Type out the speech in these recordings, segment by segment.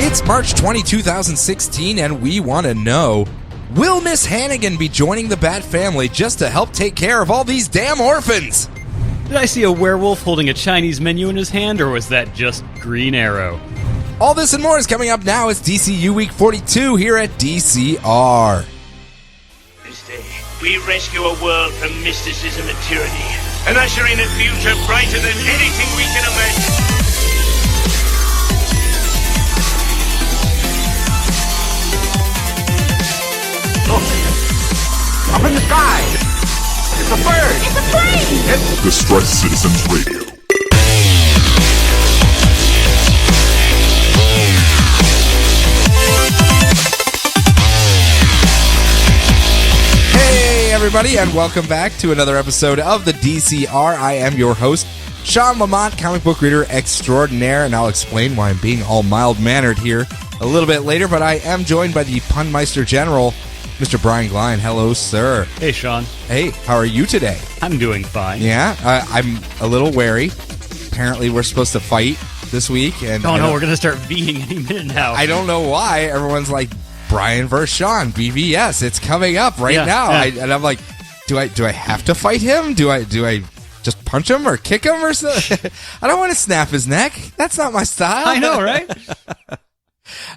It's March 20, 2016, and we want to know, will Miss Hannigan be joining the Bat family just to help take care of all these damn orphans? Did I see a werewolf holding a Chinese menu in his hand, or was that just Green Arrow? All this and more is coming up now. It's DCYou Week 42 here at DCR. This day, we rescue a world from mysticism and tyranny, and usher in a future brighter than anything we can imagine. Up in the sky! It's a bird! It's a plane! It's Distress Citizens Radio. Hey, everybody, and welcome back to another episode of the DCR. I am your host, Sean Lamont, comic book reader extraordinaire, and I'll explain why I'm being all mild-mannered here a little bit later, but I am joined by the Punmeister General, Mr. Brian Glein. Hello, sir. Hey, Sean. Hey, how are you today? I'm doing fine. Yeah, I'm a little wary. Apparently, we're supposed to fight this week. And oh, no, we're going to start Ving any minute now. I don't know why. Everyone's like, Brian versus Sean, BVS. It's coming up right now. Yeah. And I'm like, do I have to fight him? Do I just punch him or kick him or something? I don't want to snap his neck. That's not my style. I know, right?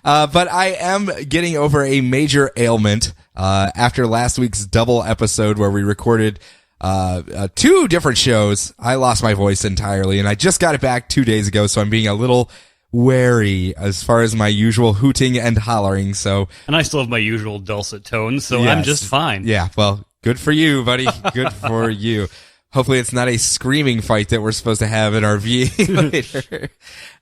But I am getting over a major ailment after last week's double episode where we recorded two different shows. I lost my voice entirely, and I just got it back 2 days ago, so I'm being a little wary as far as my usual hooting and hollering. So, and I still have my usual dulcet tones, so yes. I'm just fine. Yeah, well, good for you, buddy. Good for you. Hopefully it's not a screaming fight that we're supposed to have in our VA later.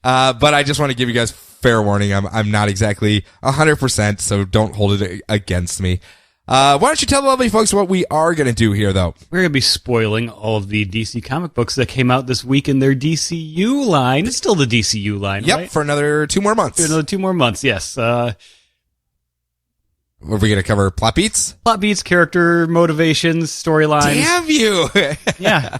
But I just want to give you guys fair warning. I'm not exactly 100%, so don't hold it against me. Why don't you tell the lovely folks what we are going to do here, though? We're going to be spoiling all of the DC comic books that came out this week in their DCU line. It's still the DCU line, yep, right? For another 2 more months. For another 2 more months, yes. Are we going to cover plot beats? Plot beats, character motivations, storylines. Damn you! Yeah.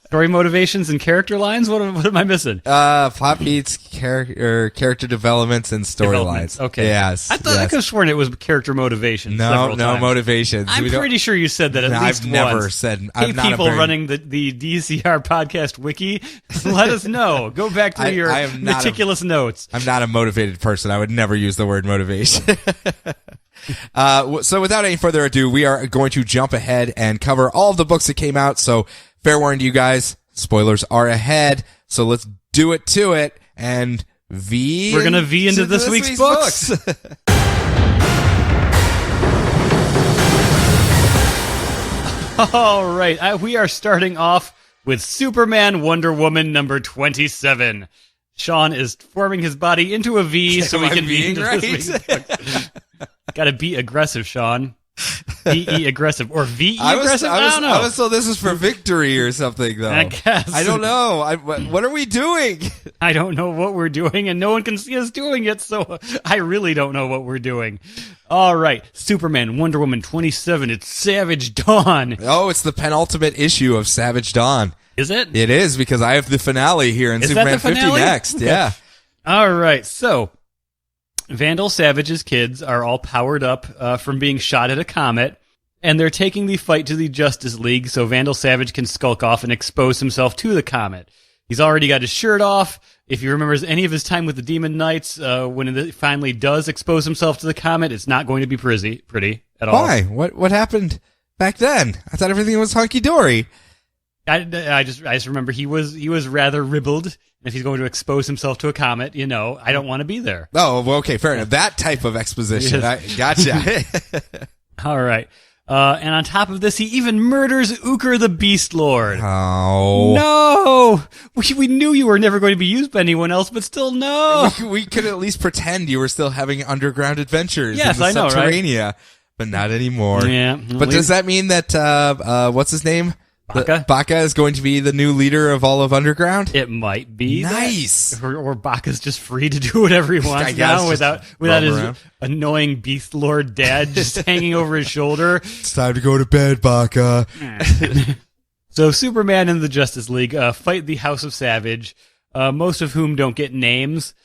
Story motivations and character lines? What am I missing? Plot beats, character developments, and storylines. Okay. Yes. I thought I could have sworn it was character motivations. No times. motivations. I'm pretty sure you said that at least I've never once. said. Hey, I'm not people running the DCR podcast wiki, let us know. Go back to your meticulous notes. I'm not a motivated person. I would never use the word motivation. So without any further ado, we are going to jump ahead and cover all of the books that came out. So fair warning to you guys, spoilers are ahead. So let's do it to it and we're going to V into this week's books. All right. We are starting off with Superman Wonder Woman number 27. Sean is forming his body into a V so we can V into this week's book. Gotta be aggressive, Sean. VE aggressive. Or VE aggressive? I don't know. I was told this is for victory or something, though. I guess. I don't know. What are we doing? I don't know what we're doing, and no one can see us doing it, so I really don't know what we're doing. All right. Superman, Wonder Woman 27. It's Savage Dawn. Oh, it's the penultimate issue of Savage Dawn. Is it? It is, because I have the finale here in Superman 50 next. Yeah. All right. So, Vandal Savage's kids are all powered up from being shot at a comet, and they're taking the fight to the Justice League so Vandal Savage can skulk off and expose himself to the comet. He's already got his shirt off. If he remembers any of his time with the Demon Knights, when it finally does expose himself to the comet, it's not going to be pretty at all. Why? What happened back then? I thought everything was hunky-dory. I just remember he was rather ribald. If he's going to expose himself to a comet, I don't want to be there. Oh, well, okay, fair enough. That type of exposition. Yes. Gotcha. All right. And on top of this, he even murders Uker the Beast Lord. Oh. No! We knew you were never going to be used by anyone else, but still no! We could at least pretend you were still having underground adventures in the Subterranea, right? But not anymore. Yeah. But does that mean that, what's his name? Baka is going to be the new leader of all of Underground? It might be. Nice. Or Baka's just free to do whatever he wants now without his annoying Beast Lord dad just hanging over his shoulder. It's time to go to bed, Baka. So Superman and the Justice League fight the House of Savage, most of whom don't get names.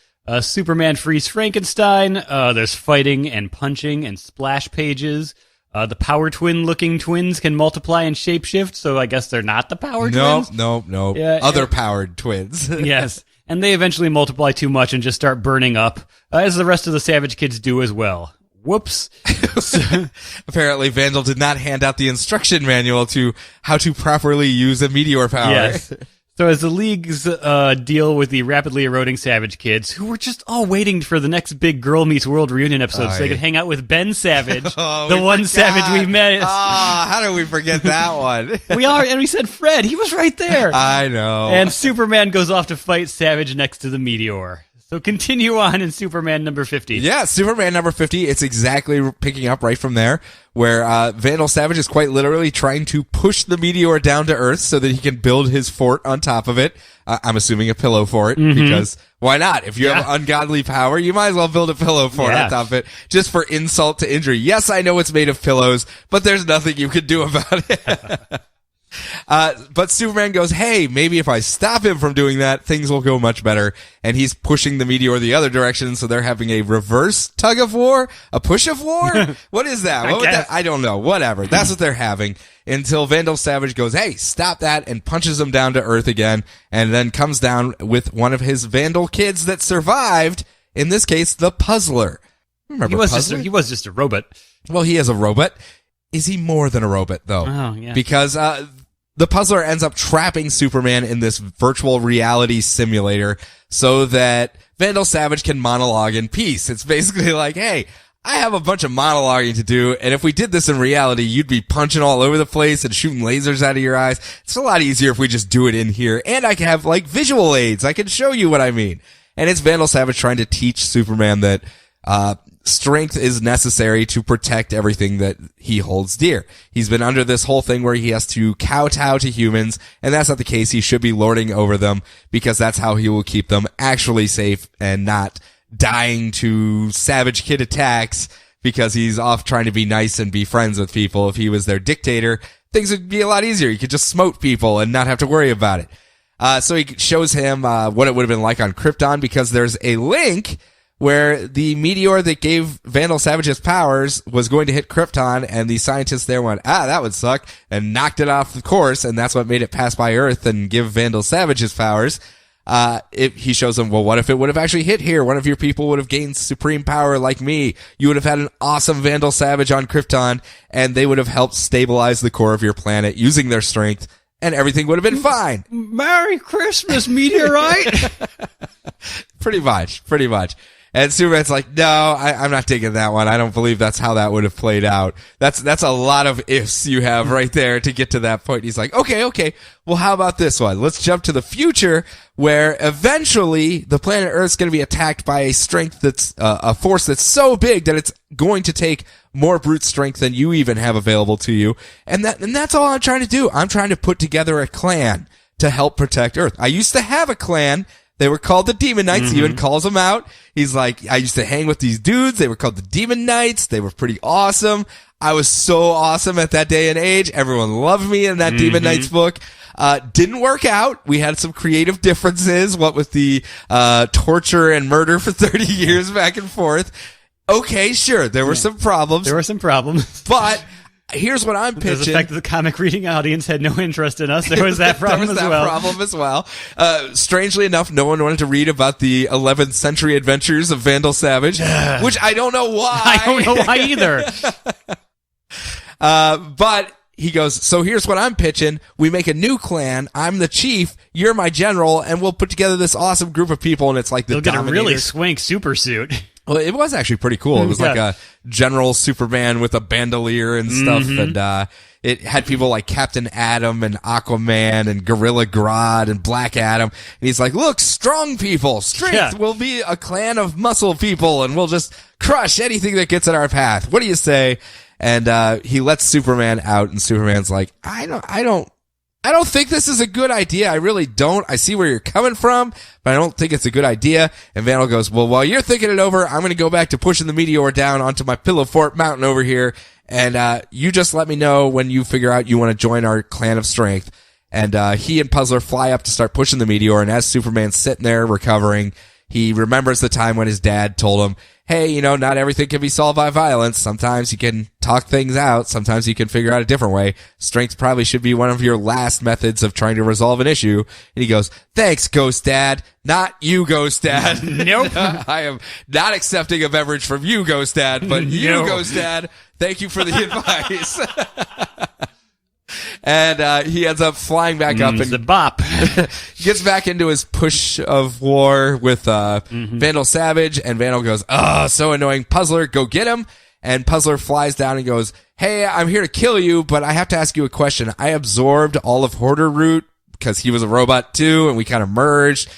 Superman frees Frankenstein. There's fighting and punching and splash pages. The Power Twin-looking twins can multiply and shapeshift, so I guess they're not the Power Twins? No. Yeah, Other powered twins. Yes. And they eventually multiply too much and just start burning up, as the rest of the Savage Kids do as well. Whoops. Apparently, Vandal did not hand out the instruction manual to how to properly use a meteor power. Yes. So as the Leagues deal with the rapidly eroding Savage Kids, who were just all waiting for the next big Girl Meets World reunion episode so they could hang out with Ben Savage, the one Savage we met. How did we forget that one? And we said Fred. He was right there. I know. And Superman goes off to fight Savage next to the meteor. So continue on in Superman number 50. Yeah, Superman number 50, it's exactly picking up right from there, where Vandal Savage is quite literally trying to push the meteor down to Earth so that he can build his fort on top of it. I'm assuming a pillow fort, because why not? If you have ungodly power, you might as well build a pillow fort on top of it, just for insult to injury. Yes, I know it's made of pillows, but there's nothing you can do about it. But Superman goes, hey, maybe if I stop him from doing that, things will go much better. And he's pushing the meteor the other direction, so they're having a reverse tug of war? A push of war? What is that? What would that? I don't know. Whatever. That's what they're having. Until Vandal Savage goes, hey, stop that, and punches him down to Earth again, and then comes down with one of his Vandal kids that survived, in this case, the Puzzler. Remember Puzzler? He was just a robot. Well, he is a robot. Is he more than a robot, though? Oh, yeah. Because the Puzzler ends up trapping Superman in this virtual reality simulator so that Vandal Savage can monologue in peace. It's basically like, hey, I have a bunch of monologuing to do, and if we did this in reality, you'd be punching all over the place and shooting lasers out of your eyes. It's a lot easier if we just do it in here, and I can have, like, visual aids. I can show you what I mean. And it's Vandal Savage trying to teach Superman that strength is necessary to protect everything that he holds dear. He's been under this whole thing where he has to kowtow to humans, and that's not the case. He should be lording over them, because that's how he will keep them actually safe and not dying to Savage Kid attacks because he's off trying to be nice and be friends with people. If he was their dictator, things would be a lot easier. He could just smote people and not have to worry about it. So he shows him what it would have been like on Krypton, because there's a link where the meteor that gave Vandal Savage his powers was going to hit Krypton, and the scientists there went, that would suck, and knocked it off the course, and that's what made it pass by Earth and give Vandal Savage his powers. He shows them, well, what if it would have actually hit here? One of your people would have gained supreme power like me. You would have had an awesome Vandal Savage on Krypton, and they would have helped stabilize the core of your planet using their strength, and everything would have been fine. Merry Christmas, meteorite! Pretty much. And Superman's like, no, I'm not taking that one. I don't believe that's how that would have played out. That's a lot of ifs you have right there to get to that point. He's like, okay. Well, how about this one? Let's jump to the future where eventually the planet Earth's going to be attacked by a strength that's, a force that's so big that it's going to take more brute strength than you even have available to you. And that's all I'm trying to do. I'm trying to put together a clan to help protect Earth. I used to have a clan. They were called the Demon Knights. He even calls them out. He's like, I used to hang with these dudes. They were called the Demon Knights. They were pretty awesome. I was so awesome at that day and age. Everyone loved me in that Demon Knights book. Didn't work out. We had some creative differences, what with the torture and murder for 30 years back and forth. Okay, sure. There were some problems. But here's what I'm pitching. There's the fact that the comic reading audience had no interest in us. There was that problem as well. Strangely enough, no one wanted to read about the 11th century adventures of Vandal Savage, which I don't know why. I don't know why either. But he goes, so here's what I'm pitching. We make a new clan. I'm the chief. You're my general, and we'll put together this awesome group of people, and it's like the Dominators. They'll get a really swank super suit. Well, it was actually pretty cool. It was like a general Superman with a bandolier and stuff. And, it had people like Captain Atom and Aquaman and Gorilla Grodd and Black Adam. And he's like, look, strong people, strength will be a clan of muscle people, and we'll just crush anything that gets in our path. What do you say? And, he lets Superman out, and Superman's like, I don't think this is a good idea. I really don't. I see where you're coming from, but I don't think it's a good idea. And Vandal goes, well, while you're thinking it over, I'm going to go back to pushing the meteor down onto my Pillow Fort mountain over here. And, you just let me know when you figure out you want to join our clan of strength. And, he and Puzzler fly up to start pushing the meteor. And as Superman's sitting there recovering, he remembers the time when his dad told him, hey, not everything can be solved by violence. Sometimes you can talk things out. Sometimes you can figure out a different way. Strength probably should be one of your last methods of trying to resolve an issue. And he goes, thanks, Ghost Dad. Not you, Ghost Dad. Nope. I am not accepting a beverage from you, Ghost Dad, but you, Ghost Dad, thank you for the advice. And he ends up flying back up and the bop. gets back into his push of war with Vandal Savage, and Vandal goes, oh, so annoying. Puzzler, go get him. And Puzzler flies down and goes, hey, I'm here to kill you, but I have to ask you a question. I absorbed all of Hoarder Root because he was a robot too, and we kind of merged.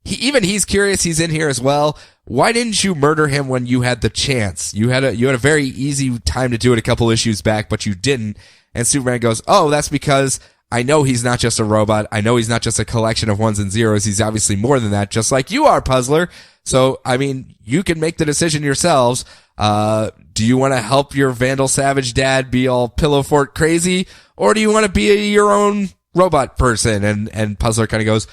He's curious. He's in here as well. Why didn't you murder him when you had the chance? You had a very easy time to do it a couple issues back, but you didn't. And Superman goes, oh, that's because I know he's not just a robot. I know he's not just a collection of ones and zeros. He's obviously more than that, just like you are, Puzzler. So, I mean, you can make the decision yourselves. Do you want to help your Vandal Savage dad be all pillow fort crazy? Or do you want to be your own robot person? And Puzzler kind of goes,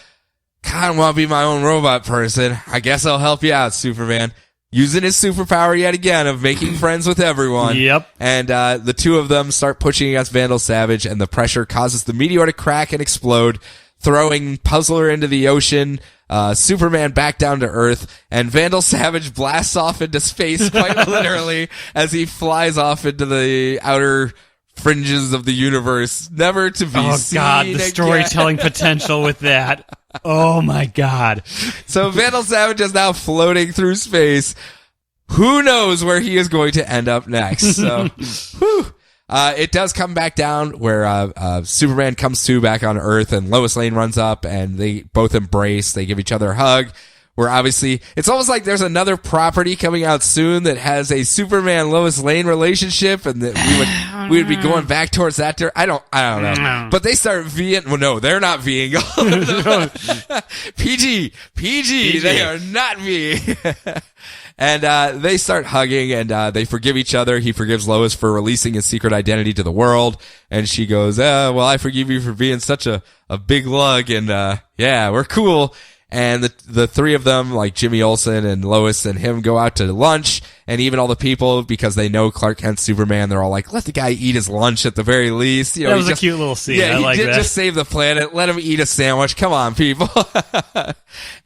kind of want to be my own robot person. I guess I'll help you out, Superman. Using his superpower yet again of making friends with everyone. Yep. And the two of them start pushing against Vandal Savage, and the pressure causes the meteor to crack and explode, throwing Puzzler into the ocean, Superman back down to Earth, and Vandal Savage blasts off into space quite literally as he flies off into the outer fringes of the universe, never to be seen God, the again. storytelling potential with that. Oh my God. So Vandal Savage is now floating through space. Who knows where he is going to end up next? So, whew. It does come back down where Superman comes to back on Earth, and Lois Lane runs up, and they both embrace. They give each other a hug. Where obviously it's almost like there's another property coming out soon that has a Superman Lois Lane relationship, and that we would be going back towards that. I don't know. But they start Ving. Well, no, they're not Ving. PG. They are not Ving. And they start hugging, and they forgive each other. He forgives Lois for releasing his secret identity to the world, and she goes, well, I forgive you for being such a big lug, and yeah, we're cool. And the three of them, like Jimmy Olsen and Lois and him, go out to lunch, and even all the people, because they know Clark Kent's Superman, they're all like, let the guy eat his lunch at the very least. That was a cute little scene. Yeah, I like he did that. just save the planet. Let him eat a sandwich. Come on, people.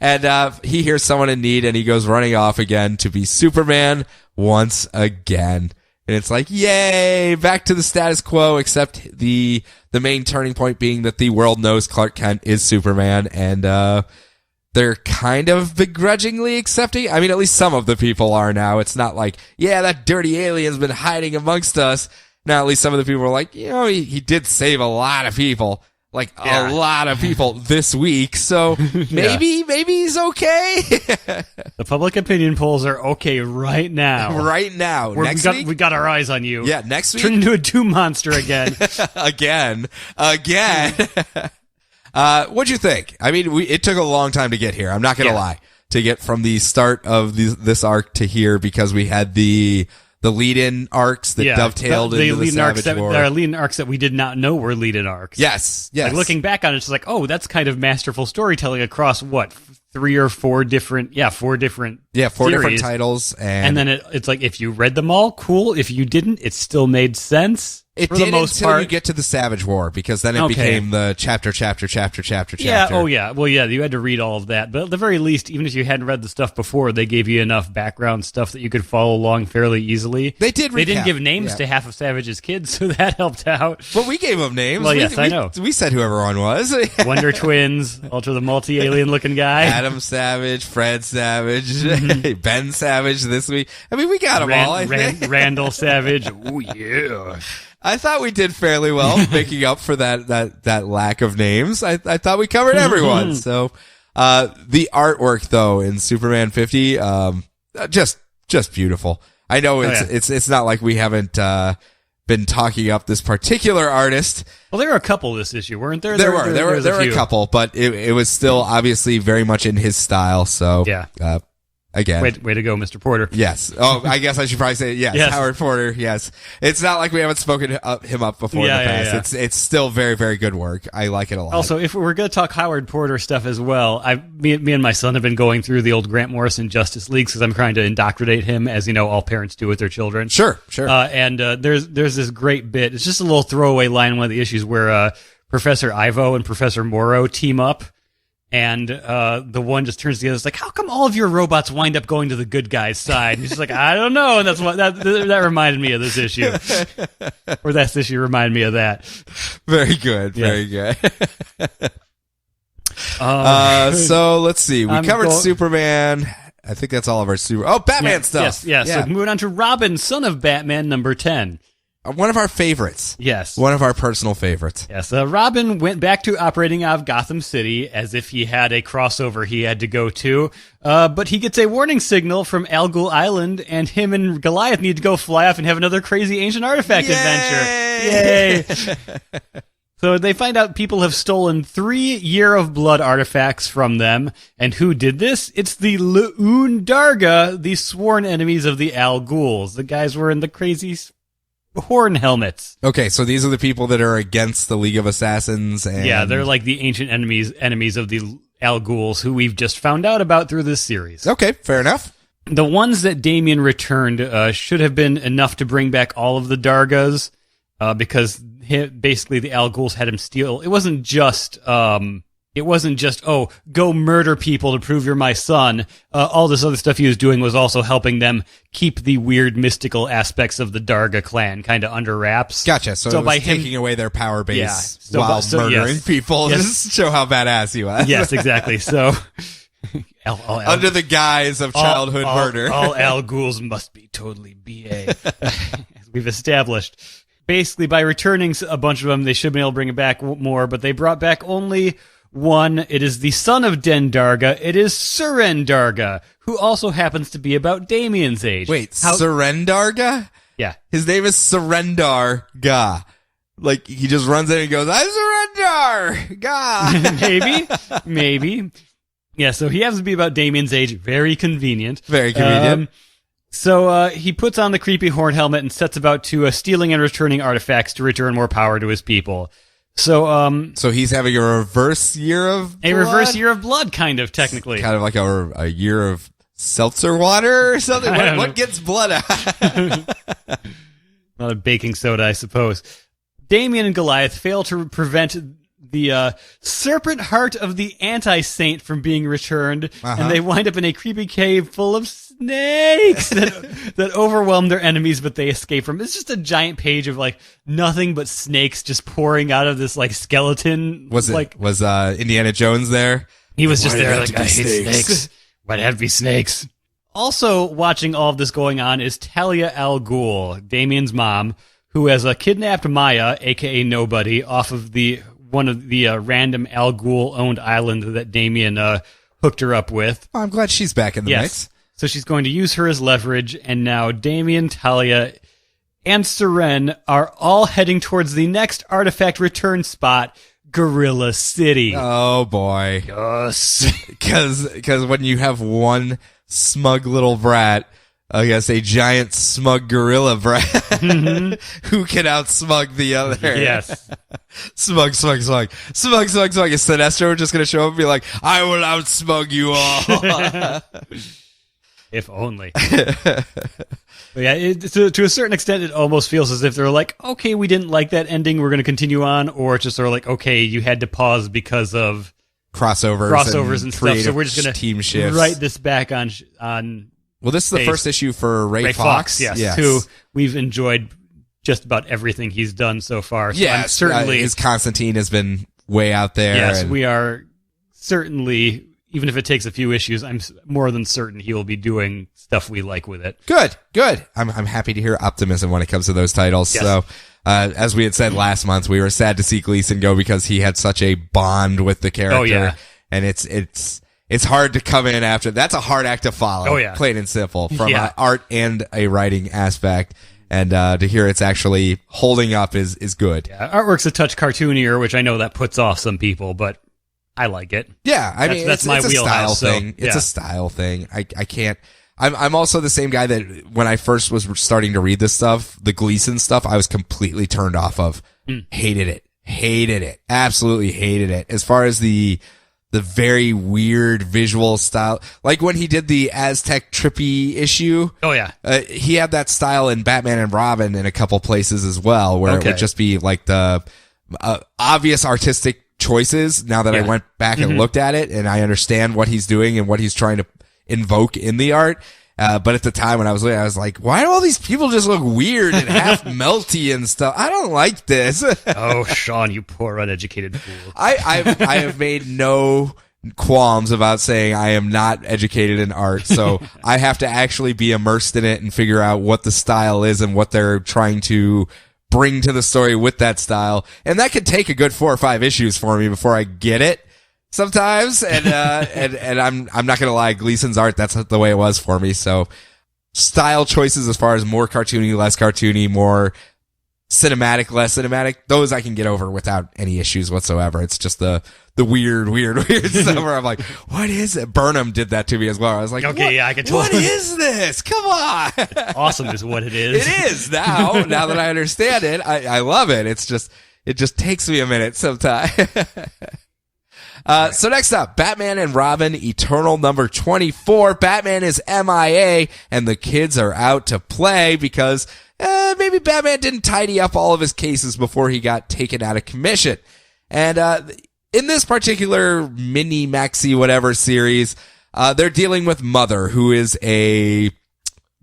And he hears someone in need, and he goes running off again to be Superman once again. And it's like, yay, back to the status quo, except the main turning point being that the world knows Clark Kent is Superman, and they're kind of begrudgingly accepting. I mean, at least some of the people are now. It's not like, yeah, that dirty alien's been hiding amongst us. Now, at least some of the people are like, he did save a lot of people. Like, a lot of people this week. So maybe he's okay. The public opinion polls are okay right now. Right now. Next week? We got our eyes on you. Yeah, next week. Turn into a Doom monster again. Again. What'd you think? I mean, it took a long time to get here. I'm not going to lie. To get from the start of this arc to here, because we had the lead-in arcs that dovetailed into the Savage War. There are lead-in arcs that we did not know were lead-in arcs. Yes. Like, looking back on it, it's like, oh, that's kind of masterful storytelling across what? 3 or 4 different, four different titles. And then it's like, if you read them all, cool. If you didn't, it still made sense. It for did the most until part. you get to the Savage War, because then it became the chapter. Yeah, oh yeah. Well, yeah, you had to read all of that. But at the very least, even if you hadn't read the stuff before, they gave you enough background stuff that you could follow along fairly easily. They did recap. They didn't give names to half of Savage's kids, so that helped out. But we gave them names. Well, yes, I know. We said who everyone was. Wonder Twins, Ultra the multi-alien looking guy. Adam Savage, Fred Savage, Ben Savage this week. I mean, we got them all, I think. Randall Savage. Oh, yeah. I thought we did fairly well making up for that lack of names. I thought we covered everyone. So, the artwork though in Superman 50, just beautiful. I know it's not like we haven't, been talking up this particular artist. Well, there were a couple this issue, weren't there? There were a couple, but it was still obviously very much in his style. So, again. Way to go, Mr. Porter. Yes. Oh, I guess I should probably say yes. Yes. Howard Porter. Yes. It's not like we haven't spoken him up before in the past. It's still very, very good work. I like it a lot. Also, if we're going to talk Howard Porter stuff as well, me and my son have been going through the old Grant Morrison Justice Leagues because I'm trying to indoctrinate him, as you know, all parents do with their children. Sure. And there's this great bit. It's just a little throwaway line in one of the issues where Professor Ivo and Professor Morrow team up. And the one just turns to the other. It's like, how come all of your robots wind up going to the good guy's side? And he's just like, I don't know. And that's what that reminded me of this issue, or this issue reminded me of that. Very good. Very good. Good. So let's see. We covered Superman. I think that's all of our Batman stuff. Yes. So moving on to Robin, son of Batman, number 10. One of our favorites. Yes. One of our personal favorites. Yes. Robin went back to operating out of Gotham City as if he had a crossover he had to go to. But he gets a warning signal from Al Ghul Island, and him and Goliath need to go fly off and have another crazy ancient artifact adventure. Yay! So they find out people have stolen 3 Year of Blood artifacts from them. And who did this? It's the Le'un Darga, the sworn enemies of the Al Ghuls. The guys wearing the crazy horn helmets. Okay, so these are the people that are against the League of Assassins. And yeah, they're like the ancient enemies of the Al Ghuls, who we've just found out about through this series. Okay, fair enough. The ones that Damian returned should have been enough to bring back all of the Dargas, because basically the Al Ghuls had him steal. It wasn't just go murder people to prove you're my son. All this other stuff he was doing was also helping them keep the weird mystical aspects of the Darga clan kind of under wraps. Gotcha. So it was taking away their power base while murdering yes. people to show how badass he was. Yes, exactly. So under the guise of childhood murder. All Al Ghuls must be totally BA, as we've established. Basically, by returning a bunch of them, they should have been able to bring it back more, but they brought back only one. It is the son of Den Darga. It is Suren Darga, who also happens to be about Damian's age. Wait, Suren Darga? Yeah. His name is Surrendar Ga. Like, he just runs in and goes, I'm Surrendar Ga. Maybe. Yeah, so he happens to be about Damian's age. Very convenient. Very convenient. So he puts on the creepy horn helmet and sets about to stealing and returning artifacts to return more power to his people. So he's having a reverse year of blood? A reverse year of blood, kind of, technically. Kind of like a year of seltzer water or something? What gets blood out? Not a baking soda, I suppose. Damian and Goliath fail to prevent the serpent heart of the anti-saint from being returned, and they wind up in a creepy cave full of snakes that overwhelm their enemies, but they escape from. It's just a giant page of like nothing but snakes just pouring out of this like skeleton. Was Indiana Jones there? He was just there like, I hate snakes. Why'd it have to be snakes? Also watching all of this going on is Talia Al Ghul, Damian's mom, who has kidnapped Maya, aka Nobody, off of one of the random Al Ghul-owned island that Damian hooked her up with. Oh, I'm glad she's back in the mix. So she's going to use her as leverage, and now Damian, Talia, and Suren are all heading towards the next artifact return spot, Gorilla City. Oh, boy. Yes. Because when you have one smug little brat against a giant smug gorilla brat, who can outsmug the other? Yes. Smug. Is Sinestro just going to show up and be like, I will outsmug you all? If only. But yeah, to a certain extent, it almost feels as if they're like, okay, we didn't like that ending, we're going to continue on, or it's just sort of like, okay, you had to pause because of crossovers and stuff, so we're just going to write this back on. Well, this is the first issue for Ray Fox. Yes, who we've enjoyed just about everything he's done so far. So I'm certainly his Constantine has been way out there. Yes, we are certainly. Even if it takes a few issues, I'm more than certain he will be doing stuff we like with it. Good. I'm happy to hear optimism when it comes to those titles. Yes. So, as we had said last month, we were sad to see Gleason go because he had such a bond with the character. Oh, yeah. And it's hard to come in after. That's a hard act to follow. Oh, yeah. Plain and simple from an art and a writing aspect. And, to hear it's actually holding up is good. Yeah, artwork's a touch cartoonier, which I know that puts off some people, but I like it. Yeah, I mean, that's it's my a wheelhouse, style thing. It's yeah. a style thing. I can't. I'm also the same guy that when I first was starting to read this stuff, the Gleason stuff, I was completely turned off of. Hated it. Absolutely hated it. As far as the very weird visual style, like when he did the Aztec trippy issue. Oh yeah. He had that style in Batman and Robin in a couple places as well, where it would just be like the obvious artistic choices. Now that I went back and looked at it, and I understand what he's doing and what he's trying to invoke in the art. But at the time when I was looking, I was like, why do all these people just look weird and half melty and stuff? I don't like this. Oh, Sean, you poor uneducated fool. I have made no qualms about saying I am not educated in art, so I have to actually be immersed in it and figure out what the style is and what they're trying to bring to the story with that style. And that could take a good 4 or 5 issues for me before I get it. Sometimes, and I'm not gonna lie, Gleason's art, that's the way it was for me. So, style choices as far as more cartoony, less cartoony, more cinematic, less cinematic, those I can get over without any issues whatsoever. It's just the weird stuff where I'm like, what is it? Burnham did that to me as well. I was like, okay, yeah, I can totally. What is this? Come on. Awesome is what it is. It is now that I understand it. I love it. It just takes me a minute sometimes. So next up, Batman and Robin, Eternal number 24. Batman is MIA, and the kids are out to play because maybe Batman didn't tidy up all of his cases before he got taken out of commission. And in this particular mini maxi whatever series, they're dealing with Mother, who is a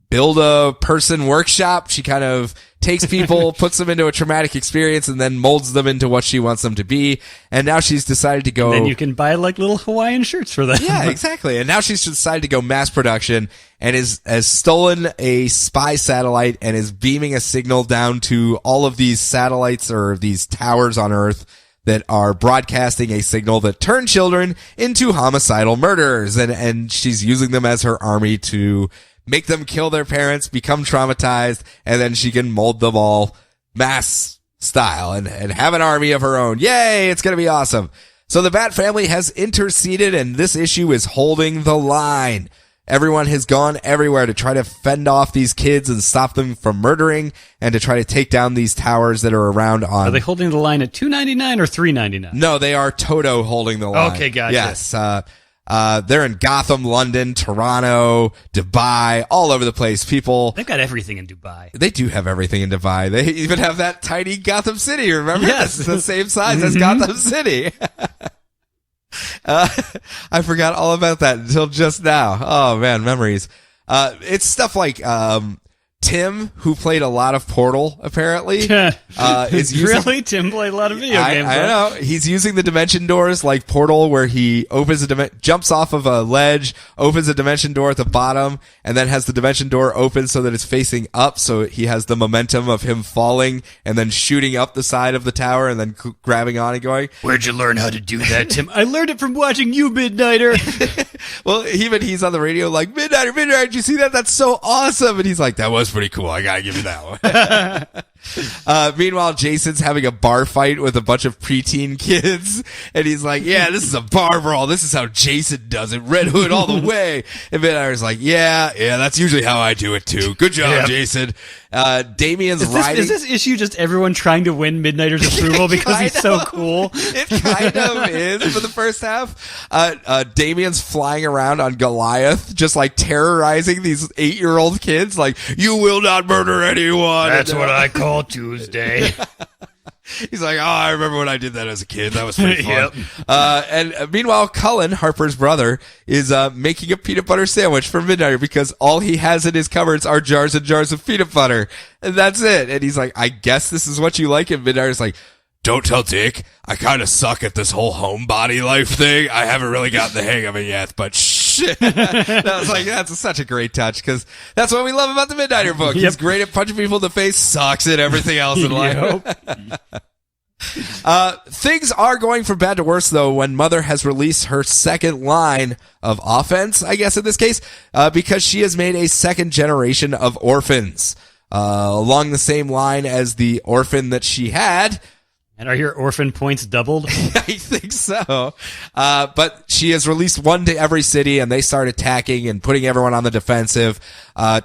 build-a-person workshop. She kind of takes people, puts them into a traumatic experience, and then molds them into what she wants them to be. And now she's decided to go... And then you can buy like little Hawaiian shirts for them. Yeah, exactly. And now she's decided to go mass production and has stolen a spy satellite and is beaming a signal down to all of these satellites or these towers on Earth that are broadcasting a signal that turn children into homicidal murderers. And she's using them as her army to make them kill their parents, become traumatized, and then she can mold them all mass style and have an army of her own. Yay, it's going to be awesome. So the Bat family has interceded, and this issue is holding the line. Everyone has gone everywhere to try to fend off these kids and stop them from murdering and to try to take down these towers that are around on... Are they holding the line at $2.99 or $3.99? No, they are Toto holding the line. Okay, gotcha. Yes, they're in Gotham, London, Toronto, Dubai, all over the place. People... They've got everything in Dubai. They do have everything in Dubai. They even have that tiny Gotham City, remember? Yes. It's the same size as Gotham City. I forgot all about that until just now. Oh man, memories. It's stuff like, Tim, who played a lot of Portal, apparently, is using... Really? Tim played a lot of video games. I know. He's using the dimension doors like Portal, where he opens jumps off of a ledge, opens a dimension door at the bottom, and then has the dimension door open so that it's facing up, so he has the momentum of him falling and then shooting up the side of the tower and then grabbing on and going. Where'd you learn how to do that, Tim? I learned it from watching you, Midnighter. Well, even he's on the radio like, Midnighter, did you see that? That's so awesome. And he's like, that was pretty cool. I gotta give you that one. Meanwhile, Jason's having a bar fight with a bunch of preteen kids, and he's like, yeah, this is a bar brawl. This is how Jason does it. Red Hood all the way. And Midnighter's like, yeah, that's usually how I do it too. Good job, Jason. Damien's riding. Is this issue just everyone trying to win Midnighter's approval because he's so cool? It kind of is for the first half. Damien's flying around on Goliath, just like terrorizing these 8-year-old kids, like, you will not murder anyone. That's what I call Tuesday. He's like, oh, I remember when I did that as a kid. That was pretty fun. And meanwhile, Cullen, Harper's brother, is making a peanut butter sandwich for Midnighter because all he has in his cupboards are jars and jars of peanut butter. And that's it. And he's like, I guess this is what you like. And Midnighter's like, don't tell Dick. I kind of suck at this whole homebody life thing. I haven't really gotten the hang of it yet, but shit. I was like, that's such a great touch because that's what we love about the Midnighter book. He's great at punching people in the face, sucks at everything else in life. Things are going from bad to worse, though, when Mother has released her second line of offense, I guess in this case, because she has made a second generation of orphans. Along the same line as the orphan that she had, And are your orphan points doubled? I think so. But she has released one to every city, and they start attacking and putting everyone on the defensive.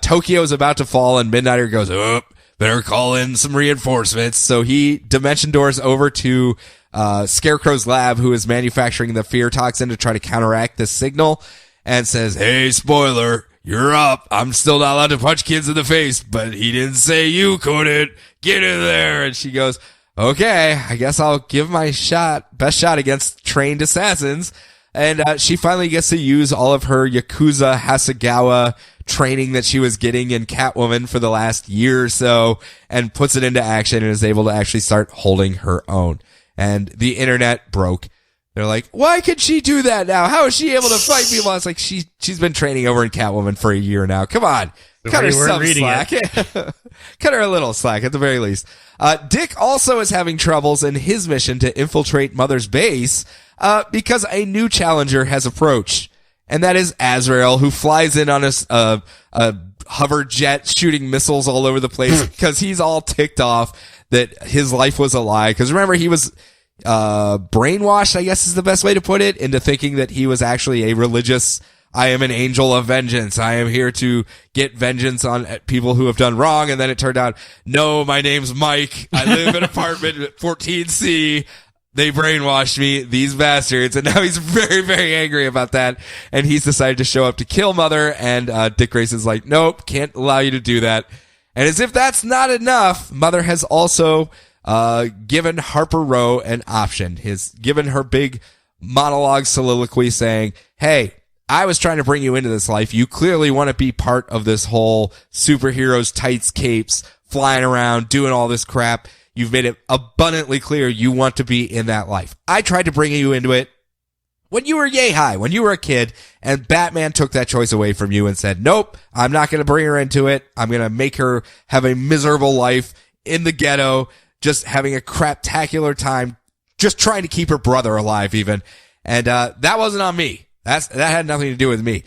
Tokyo's about to fall, and Midnighter goes, oh, better call in some reinforcements. So he dimension doors over to Scarecrow's lab, who is manufacturing the fear toxin to try to counteract this signal, and says, hey, spoiler, you're up. I'm still not allowed to punch kids in the face, but he didn't say you couldn't. Get in there. And she goes, okay, I guess I'll give my best shot against trained assassins. And she finally gets to use all of her Yakuza Hasegawa training that she was getting in Catwoman for the last year or so, and puts it into action and is able to actually start holding her own. And the internet broke. They're like, why could she do that now? How is she able to fight people? It's like, she's been training over in Catwoman for a year now. Come on. Cut her some slack. Cut her a little slack at the very least. Dick also is having troubles in his mission to infiltrate Mother's base, because a new challenger has approached. And that is Azrael, who flies in on a hover jet shooting missiles all over the place because he's all ticked off that his life was a lie. Because remember, he was brainwashed, I guess is the best way to put it, into thinking that he was actually a religious, I am an angel of vengeance. I am here to get vengeance on people who have done wrong. And then it turned out, no, my name's Mike. I live in apartment 14C. They brainwashed me, these bastards. And now he's very, very angry about that. And he's decided to show up to kill Mother. And Dick Grayson's like, nope, can't allow you to do that. And as if that's not enough, Mother has also given Harper Row an option. Given her big monologue soliloquy saying, hey, I was trying to bring you into this life. You clearly want to be part of this whole superheroes, tights, capes, flying around, doing all this crap. You've made it abundantly clear you want to be in that life. I tried to bring you into it when you were yay high, when you were a kid, and Batman took that choice away from you and said, nope, I'm not going to bring her into it. I'm going to make her have a miserable life in the ghetto, just having a craptacular time, just trying to keep her brother alive even. And that wasn't on me. That had nothing to do with me.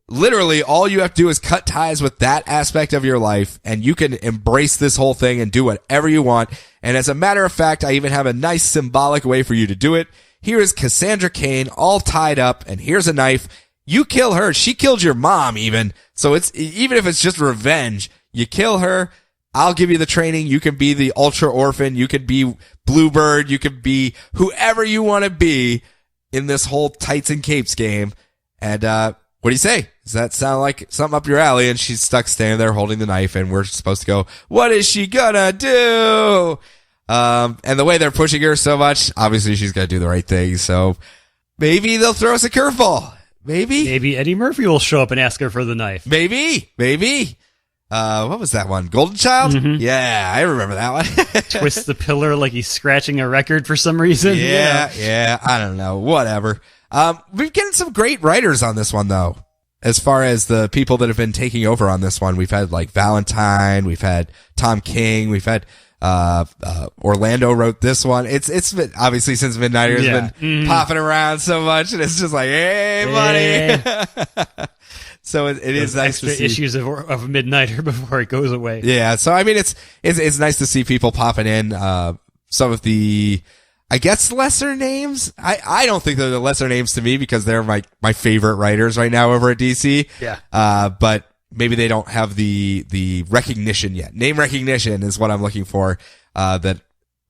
Literally, all you have to do is cut ties with that aspect of your life, and you can embrace this whole thing and do whatever you want. And as a matter of fact, I even have a nice symbolic way for you to do it. Here is Cassandra Cain all tied up, and here's a knife. You kill her. She killed your mom even. So even if it's just revenge, you kill her. I'll give you the training. You can be the Ultra Orphan. You can be Bluebird. You can be whoever you want to be in this whole tights and capes game. And what do you say? Does that sound like something up your alley? And she's stuck standing there holding the knife, and we're supposed to go, what is she gonna do? And the way they're pushing her so much, obviously she's gonna do the right thing. So maybe they'll throw us a curveball. Maybe Eddie Murphy will show up and ask her for the knife. Maybe. What was that one? Golden Child? Mm-hmm. Yeah, I remember that one. Twists the pillar like he's scratching a record for some reason. Yeah, I don't know. Whatever. We've getting some great writers on this one, though. As far as the people that have been taking over on this one, we've had like Valentine, we've had Tom King, we've had Orlando wrote this one. It's been, obviously since Midnighter has been popping around so much, and it's just like, hey, buddy. So it is nice to see issues of Midnighter before it goes away. Yeah, so I mean, it's nice to see people popping in. Some of the, I guess, lesser names. I don't think they're the lesser names to me because they're my favorite writers right now over at DC. Yeah. But maybe they don't have the recognition yet. Name recognition is what I'm looking for. That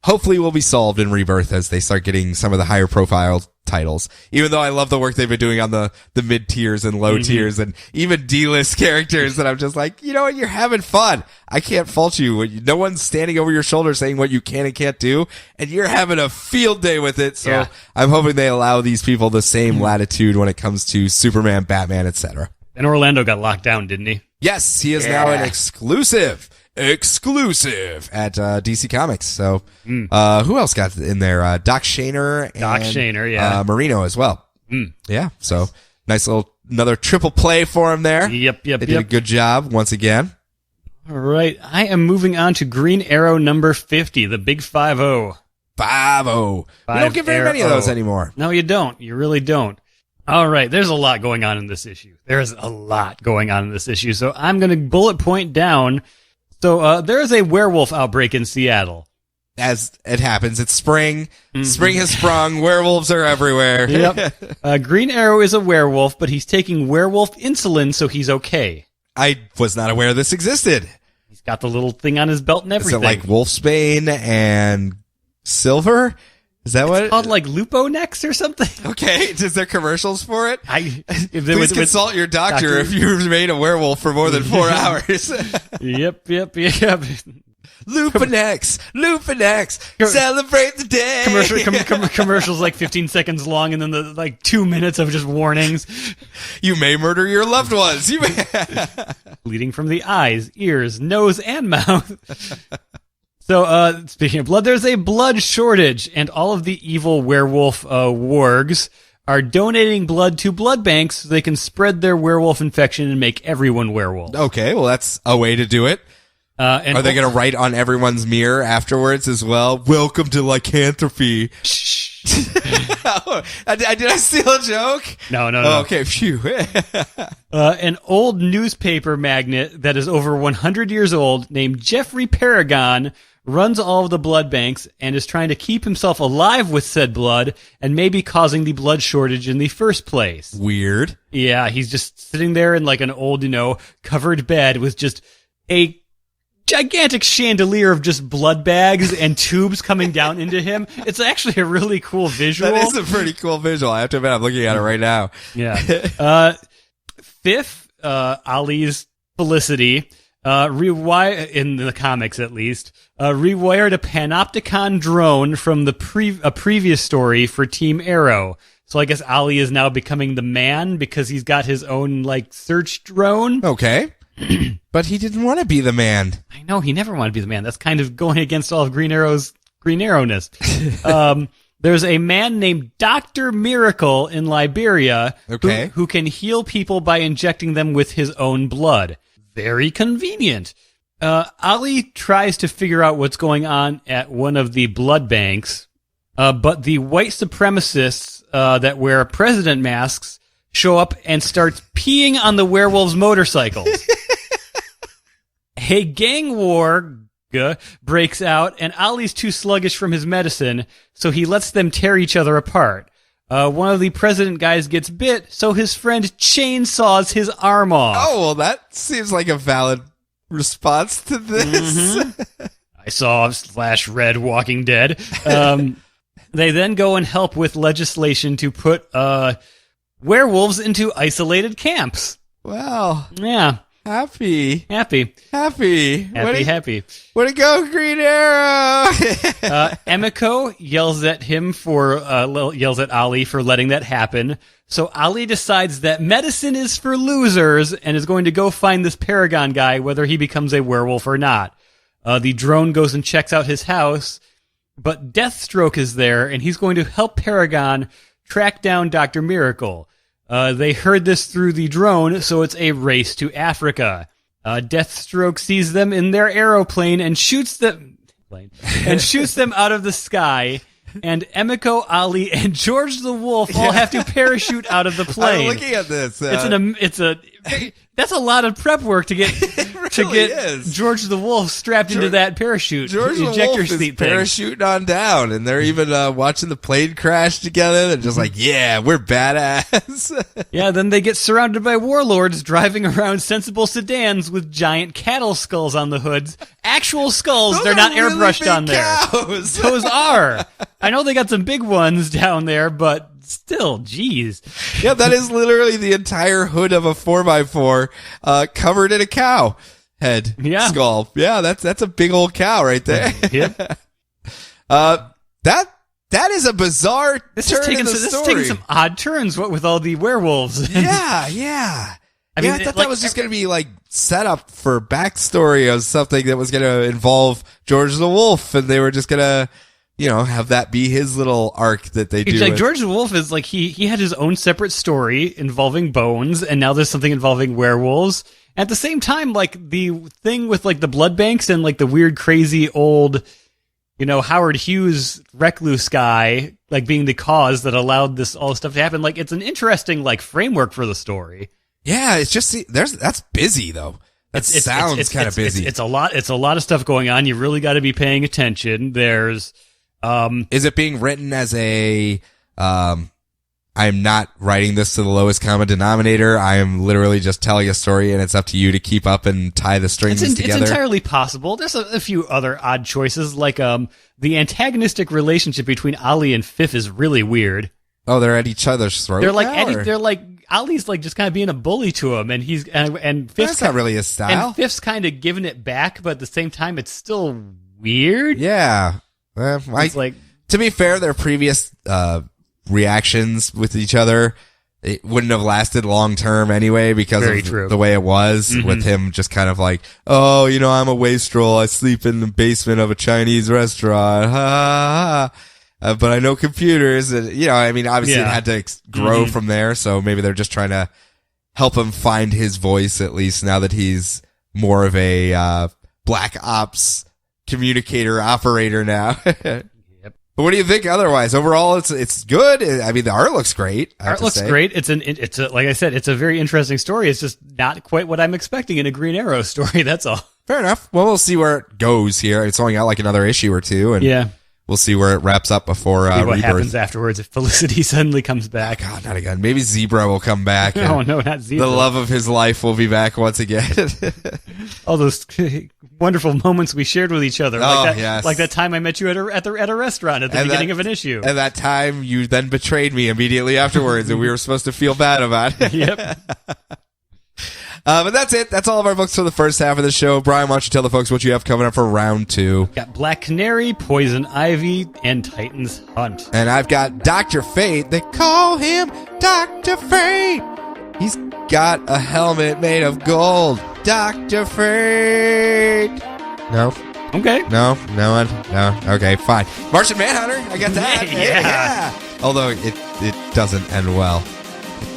hopefully will be solved in Rebirth as they start getting some of the higher profile titles. Even though I love the work they've been doing on the mid tiers and low tiers and even D-list characters that I'm just like, you know what, you're having fun. I can't fault you. No one's standing over your shoulder saying what you can and can't do, and you're having a field day with it. So I'm hoping they allow these people the same latitude when it comes to Superman, Batman, etc. And Orlando got locked down, didn't he? Yes, he is now an exclusive at DC Comics. So who else got in there? Doc Shaner and Marino as well. Yeah, so nice little another triple play for him there. Yep. They did a good job once again. All right, I am moving on to Green Arrow number 50, the big 5-0. 5-0. We don't get very many of those anymore. No, you don't. You really don't. All right, there's a lot going on in this issue. There's a lot going on in this issue, so I'm going to bullet point down. So there is a werewolf outbreak in Seattle. as it happens, it's spring. Spring has sprung. Werewolves are everywhere. Yep. Green Arrow is a werewolf, but he's taking werewolf insulin, so he's okay. I was not aware this existed. He's got the little thing on his belt and everything. Is it like Wolfsbane and Silver? Is that what? It's called like Luponex or something. Okay. Is there commercials for it? Please consult your doctor if you remain a werewolf for more than 4 hours. Yep. Luponex, celebrate the day. Commercials like 15 seconds long, and then the like 2 minutes of just warnings. You may murder your loved ones. You may Bleeding from the eyes, ears, nose, and mouth. So, speaking of blood, there's a blood shortage, and all of the evil werewolf wargs are donating blood to blood banks so they can spread their werewolf infection and make everyone werewolf. Okay, well, that's a way to do it. And are they going to write on everyone's mirror afterwards as well? Welcome to lycanthropy. Did I steal a joke? No. Oh, okay, phew. An old newspaper magnate that is over 100 years old named Jeffrey Paragon runs all of the blood banks and is trying to keep himself alive with said blood and maybe causing the blood shortage in the first place. Weird. Yeah, he's just sitting there in like an old, covered bed with just a gigantic chandelier of just blood bags and tubes coming down into him. It's actually a really cool visual. That is a pretty cool visual. I have to admit, I'm looking at it right now. Yeah. Fifth, Ali's Felicity, in the comics at least, rewired a panopticon drone from the a previous story for Team Arrow. So I guess Ali is now becoming the man because he's got his own search drone. Okay. But he didn't want to be the man. I know, he never wanted to be the man. That's kind of going against all of Green Arrow's Green Arrowness. There's a man named Dr. Miracle in Liberia who can heal people by injecting them with his own blood. Very convenient. Ali tries to figure out what's going on at one of the blood banks, but the white supremacists that wear president masks show up and start peeing on the werewolves' motorcycles. A gang war breaks out, and Ali's too sluggish from his medicine, so he lets them tear each other apart. One of the president guys gets bit, so his friend chainsaws his arm off. Oh, well, that seems like a valid response to this. Mm-hmm. I saw /Red Walking Dead. They then go and help with legislation to put werewolves into isolated camps. Wow. Yeah. Happy. Way to go, Green Arrow! Emiko yells at Ali for letting that happen. So Ali decides that medicine is for losers and is going to go find this Paragon guy, whether he becomes a werewolf or not. The drone goes and checks out his house, but Deathstroke is there, and he's going to help Paragon track down Dr. Miracle. They heard this through the drone, so it's a race to Africa. Deathstroke sees them in their aeroplane and shoots them out of the sky. And Emiko, Ali, and George the Wolf all have to parachute out of the plane. I'm looking at this. That's a lot of prep work to get is. George the Wolf strapped into that parachute. George the Wolf is parachuting on down, and they're even watching the plane crash together. They're just like, yeah, we're badass. Yeah, then they get surrounded by warlords driving around sensible sedans with giant cattle skulls on the hoods. Actual skulls, Those they're not really airbrushed big on there. Cows. Those are. I know they got some big ones down there, but still, geez. Yeah, that is literally the entire hood of a 4x4 covered in a cow head skull. Yeah, that's a big old cow right there. Yep. That is a bizarre turn in the story. This is taking some odd turns with all the werewolves. Yeah. I thought that was just going to be set up for backstory of something that was going to involve George the Wolf, and they were just going to have that be his little arc that they do. George the Wolf is he had his own separate story involving bones, and now there's something involving werewolves. At the same time, the thing with the blood banks and the weird, crazy old, Howard Hughes recluse guy, being the cause that allowed all this stuff to happen. It's an interesting framework for the story. Yeah, it's just that's busy though. That sounds kind of busy. It's a lot. It's a lot of stuff going on. You really got to be paying attention. There's, is it being written as a, I'm not writing this to the lowest common denominator. I am literally just telling a story, and it's up to you to keep up and tie the strings together. It's entirely possible. There's a few other odd choices, like the antagonistic relationship between Ali and Fif is really weird. Oh, they're at each other's throat. They're like Ali's like just kind of being a bully to him, and and Fif's that's not really his style. And Fif's kind of giving it back, but at the same time, it's still weird. Yeah, it's like, to be fair, their previous reactions with each other, it wouldn't have lasted long term anyway because of the way it was with him just kind of like, oh, I'm a wastrel. I sleep in the basement of a Chinese restaurant. Ha, ha, ha. But I know computers, and obviously it had to grow from there. So maybe they're just trying to help him find his voice, at least now that he's more of a black ops communicator operator now. But what do you think otherwise? Overall, it's good. I mean, the art looks great. Art looks great. It's like I said, it's a very interesting story. It's just not quite what I'm expecting in a Green Arrow story. That's all. Fair enough. Well, we'll see where it goes here. It's only got like another issue or two, and we'll see where it wraps up before what Rebirth. happens afterwards if Felicity suddenly comes back. Oh, God, not again. Maybe Zebra will come back. Oh, no, not Zebra. The love of his life will be back once again. All those wonderful moments we shared with each other. Like that time I met you at a restaurant at the beginning of an issue. And that time you then betrayed me immediately afterwards, and we were supposed to feel bad about it. Yep. But that's it. That's all of our books for the first half of the show. Brian, why don't you tell the folks what you have coming up for round 2? Got Black Canary, Poison Ivy, and Titan's Hunt. And I've got Dr. Fate. They call him Dr. Fate. He's got a helmet made of gold. Dr. Fate. No. Okay. No. Okay, fine. Martian Manhunter. I got that. Yeah. Although it doesn't end well.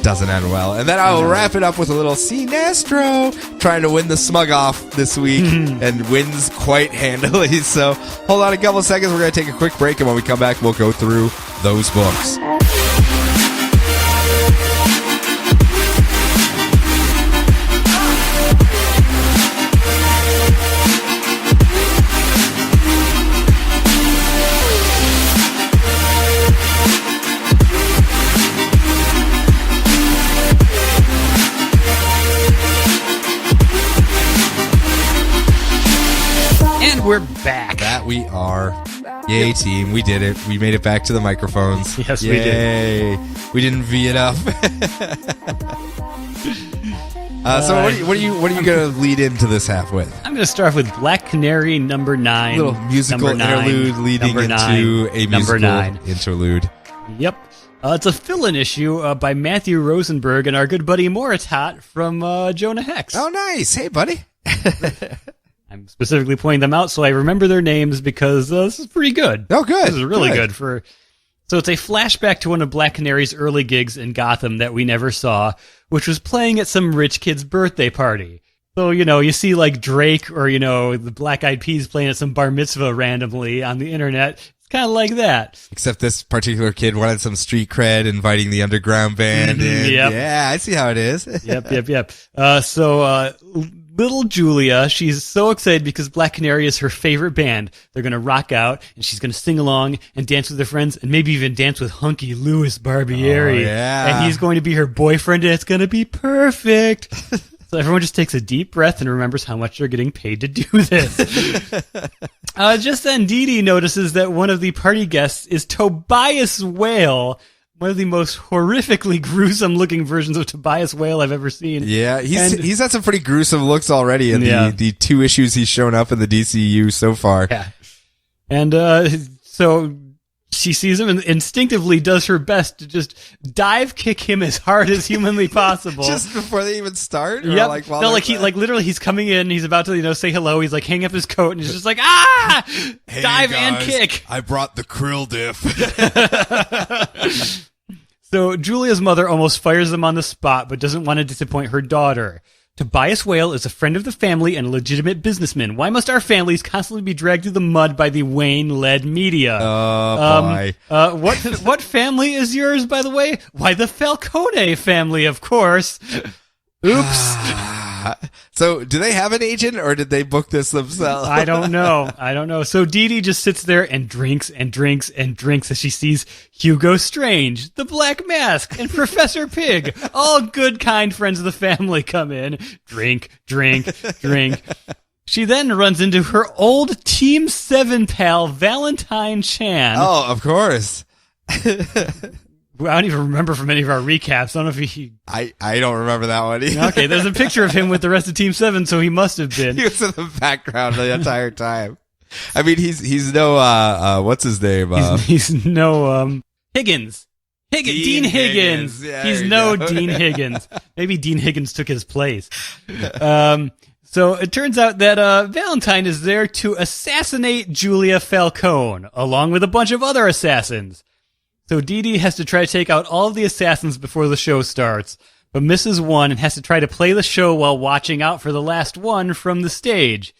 And then I will wrap it up with a little Sinestro trying to win the smug off this week and wins quite handily. So hold on a couple seconds. We're going to take a quick break, and when we come back, we'll go through those books. We're back. That we are. Yay, team. We did it. We made it back to the microphones. Yes, Yay. we did. We didn't V it up. So what are you going to lead into this half with? I'm going to start with Black Canary number 9. A little musical interlude leading into a musical interlude. Yep. It's a fill-in issue by Matthew Rosenberg and our good buddy Moritat from Jonah Hex. Oh, nice. Hey, buddy. I'm specifically pointing them out so I remember their names because this is pretty good. Oh, good. This is really good for. So it's a flashback to one of Black Canary's early gigs in Gotham that we never saw, which was playing at some rich kid's birthday party. So, you see like Drake or, the Black Eyed Peas playing at some bar mitzvah randomly on the internet. It's kind of like that. Except this particular kid wanted some street cred, inviting the underground band in. Yep. Yeah, I see how it is. Yep. So little Julia, she's so excited because Black Canary is her favorite band. They're going to rock out, and she's going to sing along and dance with her friends, and maybe even dance with Hunky Louis Barbieri. Oh, yeah. And he's going to be her boyfriend, and it's going to be perfect. So everyone just takes a deep breath and remembers how much they're getting paid to do this. Just then, Dee Dee notices that one of the party guests is Tobias Whale, one of the most horrifically gruesome-looking versions of Tobias Whale I've ever seen. Yeah, he's had some pretty gruesome looks already in the 2 issues he's shown up in the DCU so far. Yeah. And so she sees him and instinctively does her best to just dive kick him as hard as humanly possible. Just before they even start? Yep. Literally he's coming in, he's about to, say hello, he's like hanging up his coat and he's just like, hey dive guys, and kick. I brought the krill diff. So Julia's mother almost fires them on the spot, but doesn't want to disappoint her daughter. Tobias Whale is a friend of the family and a legitimate businessman. Why must our families constantly be dragged through the mud by the Wayne-led media? Oh, boy. What family is yours, by the way? Why, the Falcone family, of course. Oops. So do they have an agent or did they book this themselves? I don't know. So Dee Dee just sits there and drinks and drinks and drinks as she sees Hugo Strange, the Black Mask, and Professor Pig, all good, kind friends of the family, come in. Drink, drink, drink. She then runs into her old Team 7 pal, Valentine Chan. Oh, of course. I don't even remember from any of our recaps. I don't know if he... I don't remember that one either. Okay, there's a picture of him with the rest of Team 7, so he must have been. He was in the background the entire time. I mean, he's no, what's his name? He's no, Higgins. Dean Higgins. Yeah, he's no Dean Higgins. Maybe Dean Higgins took his place. So it turns out that Valentine is there to assassinate Julia Falcone, along with a bunch of other assassins. So Dee Dee has to try to take out all of the assassins before the show starts, but misses one and has to try to play the show while watching out for the last one from the stage.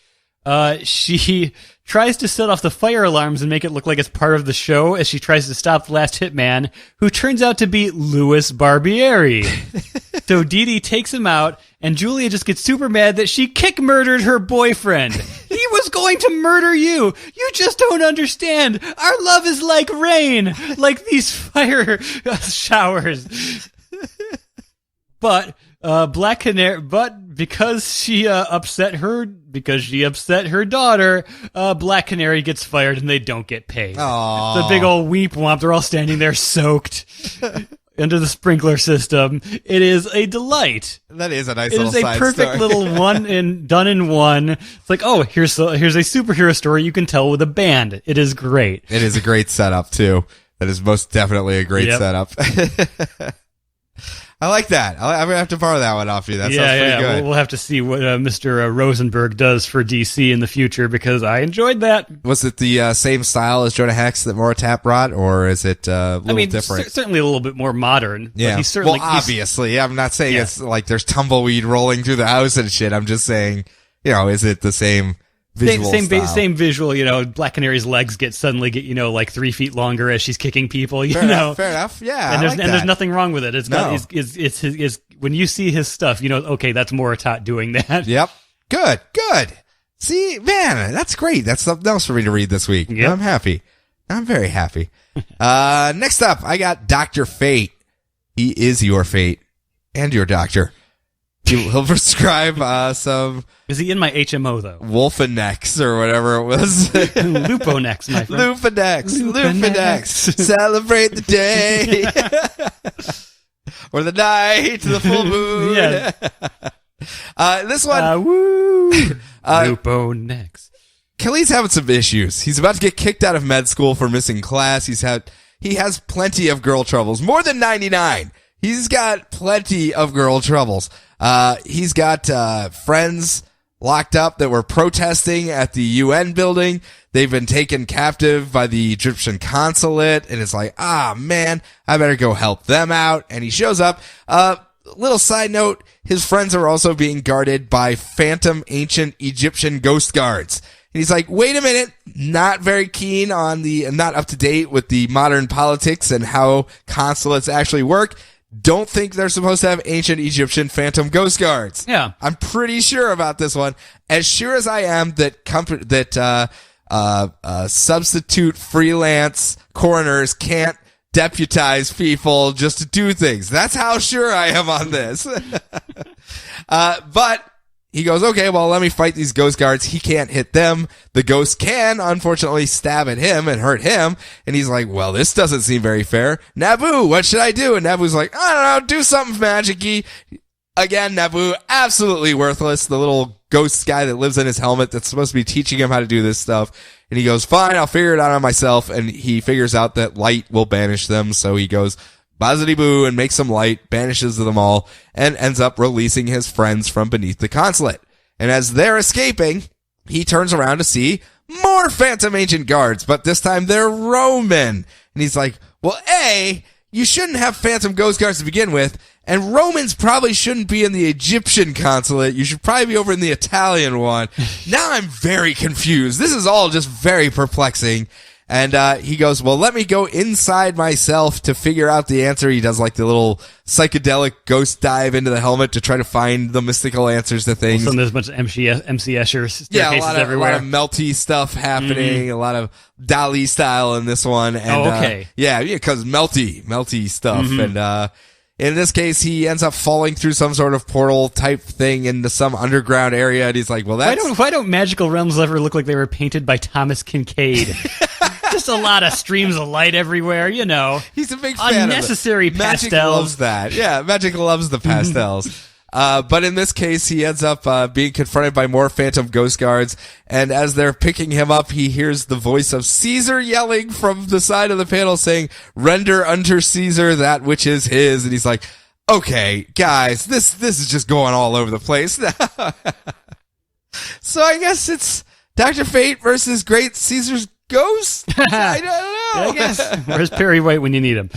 She tries to set off the fire alarms and make it look like it's part of the show as she tries to stop the last hitman, who turns out to be Louis Barbieri. So Dee Dee takes him out, and Julia just gets super mad that she kick-murdered her boyfriend. He was going to murder you. You just don't understand. Our love is like rain, like these fire showers. But Black Canary, but because she upset her daughter, Black Canary gets fired and they don't get paid. Aww. It's a big old weep womp. They're all standing there soaked under the sprinkler system. It is a delight. That is a nice little side story. It is a perfect little done in one. It's like, oh, here's a superhero story you can tell with a band. It is great. It is a great setup too. That is most definitely a great setup. I like that. I'm going to have to borrow that one off you. That sounds pretty good. We'll have to see what Mr. Rosenberg does for DC in the future, because I enjoyed that. Was it the same style as Jonah Hex that Moritap brought, or is it a little different? Certainly a little bit more modern. Yeah. But he's certainly, obviously. I'm not saying it's like there's tumbleweed rolling through the house and shit. I'm just saying, is it the same visual style? Same visual, Black Canary's legs suddenly get, like 3 feet longer as she's kicking people, Fair enough. Yeah. And there's nothing wrong with it. It's not, it's his, when you see his stuff, okay, that's Moritat doing that. Yep. Good. See, man, that's great. That's something else for me to read this week. Yep. I'm happy. I'm very happy. Next up, I got Dr. Fate. He is your fate and your doctor. He'll prescribe some... Is he in my HMO, though? Wolfenex or whatever it was. Luponex, my friend. Luponex. Celebrate the day. Or the night, the full moon. Yeah. This one... woo! Luponex. Kelly's having some issues. He's about to get kicked out of med school for missing class. He has plenty of girl troubles. More than 99. He's got plenty of girl troubles. He's got friends locked up that were protesting at the UN building. They've been taken captive by the Egyptian consulate, and it's like, man, I better go help them out. And he shows up. Little side note, his friends are also being guarded by phantom ancient Egyptian ghost guards. And he's like, wait a minute, not very keen on not up to date with the modern politics and how consulates actually work. Don't think they're supposed to have ancient Egyptian phantom ghost guards. Yeah. I'm pretty sure about this one. As sure as I am that substitute freelance coroners can't deputize people just to do things. That's how sure I am on this. But he goes, okay, well, let me fight these ghost guards. He can't hit them. The ghost can, unfortunately, stab at him and hurt him. And he's like, well, this doesn't seem very fair. Naboo, what should I do? And Naboo's like, I don't know, do something magic-y. Again, Naboo, absolutely worthless. The little ghost guy that lives in his helmet that's supposed to be teaching him how to do this stuff. And he goes, fine, I'll figure it out on myself. And he figures out that light will banish them. So he goes, Bazity boo, and makes some light, banishes them all, and ends up releasing his friends from beneath the consulate. And as they're escaping, he turns around to see more phantom ancient guards, but this time they're Roman. And he's like, well, A, you shouldn't have phantom ghost guards to begin with, and Romans probably shouldn't be in the Egyptian consulate. You should probably be over in the Italian one. Now I'm very confused. This is all just very perplexing. And he goes, well, let me go inside myself to figure out the answer. He does like the little psychedelic ghost dive into the helmet to try to find the mystical answers to things. Also, there's a bunch of MC Escher staircases A everywhere. lot of melty stuff happening, a lot of Dali style in this one. And, okay. Because melty stuff. And in this case, he ends up falling through some sort of portal type thing into some underground area. And he's like, well, that's... Why don't magical realms ever look like they were painted by Thomas Kincaid? Just a lot of streams of light everywhere, you know. He's a big fan unnecessary of it. Magic pastels. loves that. Yeah, Magic loves the pastels. But in this case, he ends up being confronted by more phantom ghost guards. And as they're picking him up, he hears the voice of Caesar yelling from the side of the panel saying, render unto Caesar that which is his. And he's like, okay, guys, this is just going all over the place now. So I guess it's Dr. Fate versus Great Caesar's Ghost? I don't know. I guess. Where's Perry White when you need him?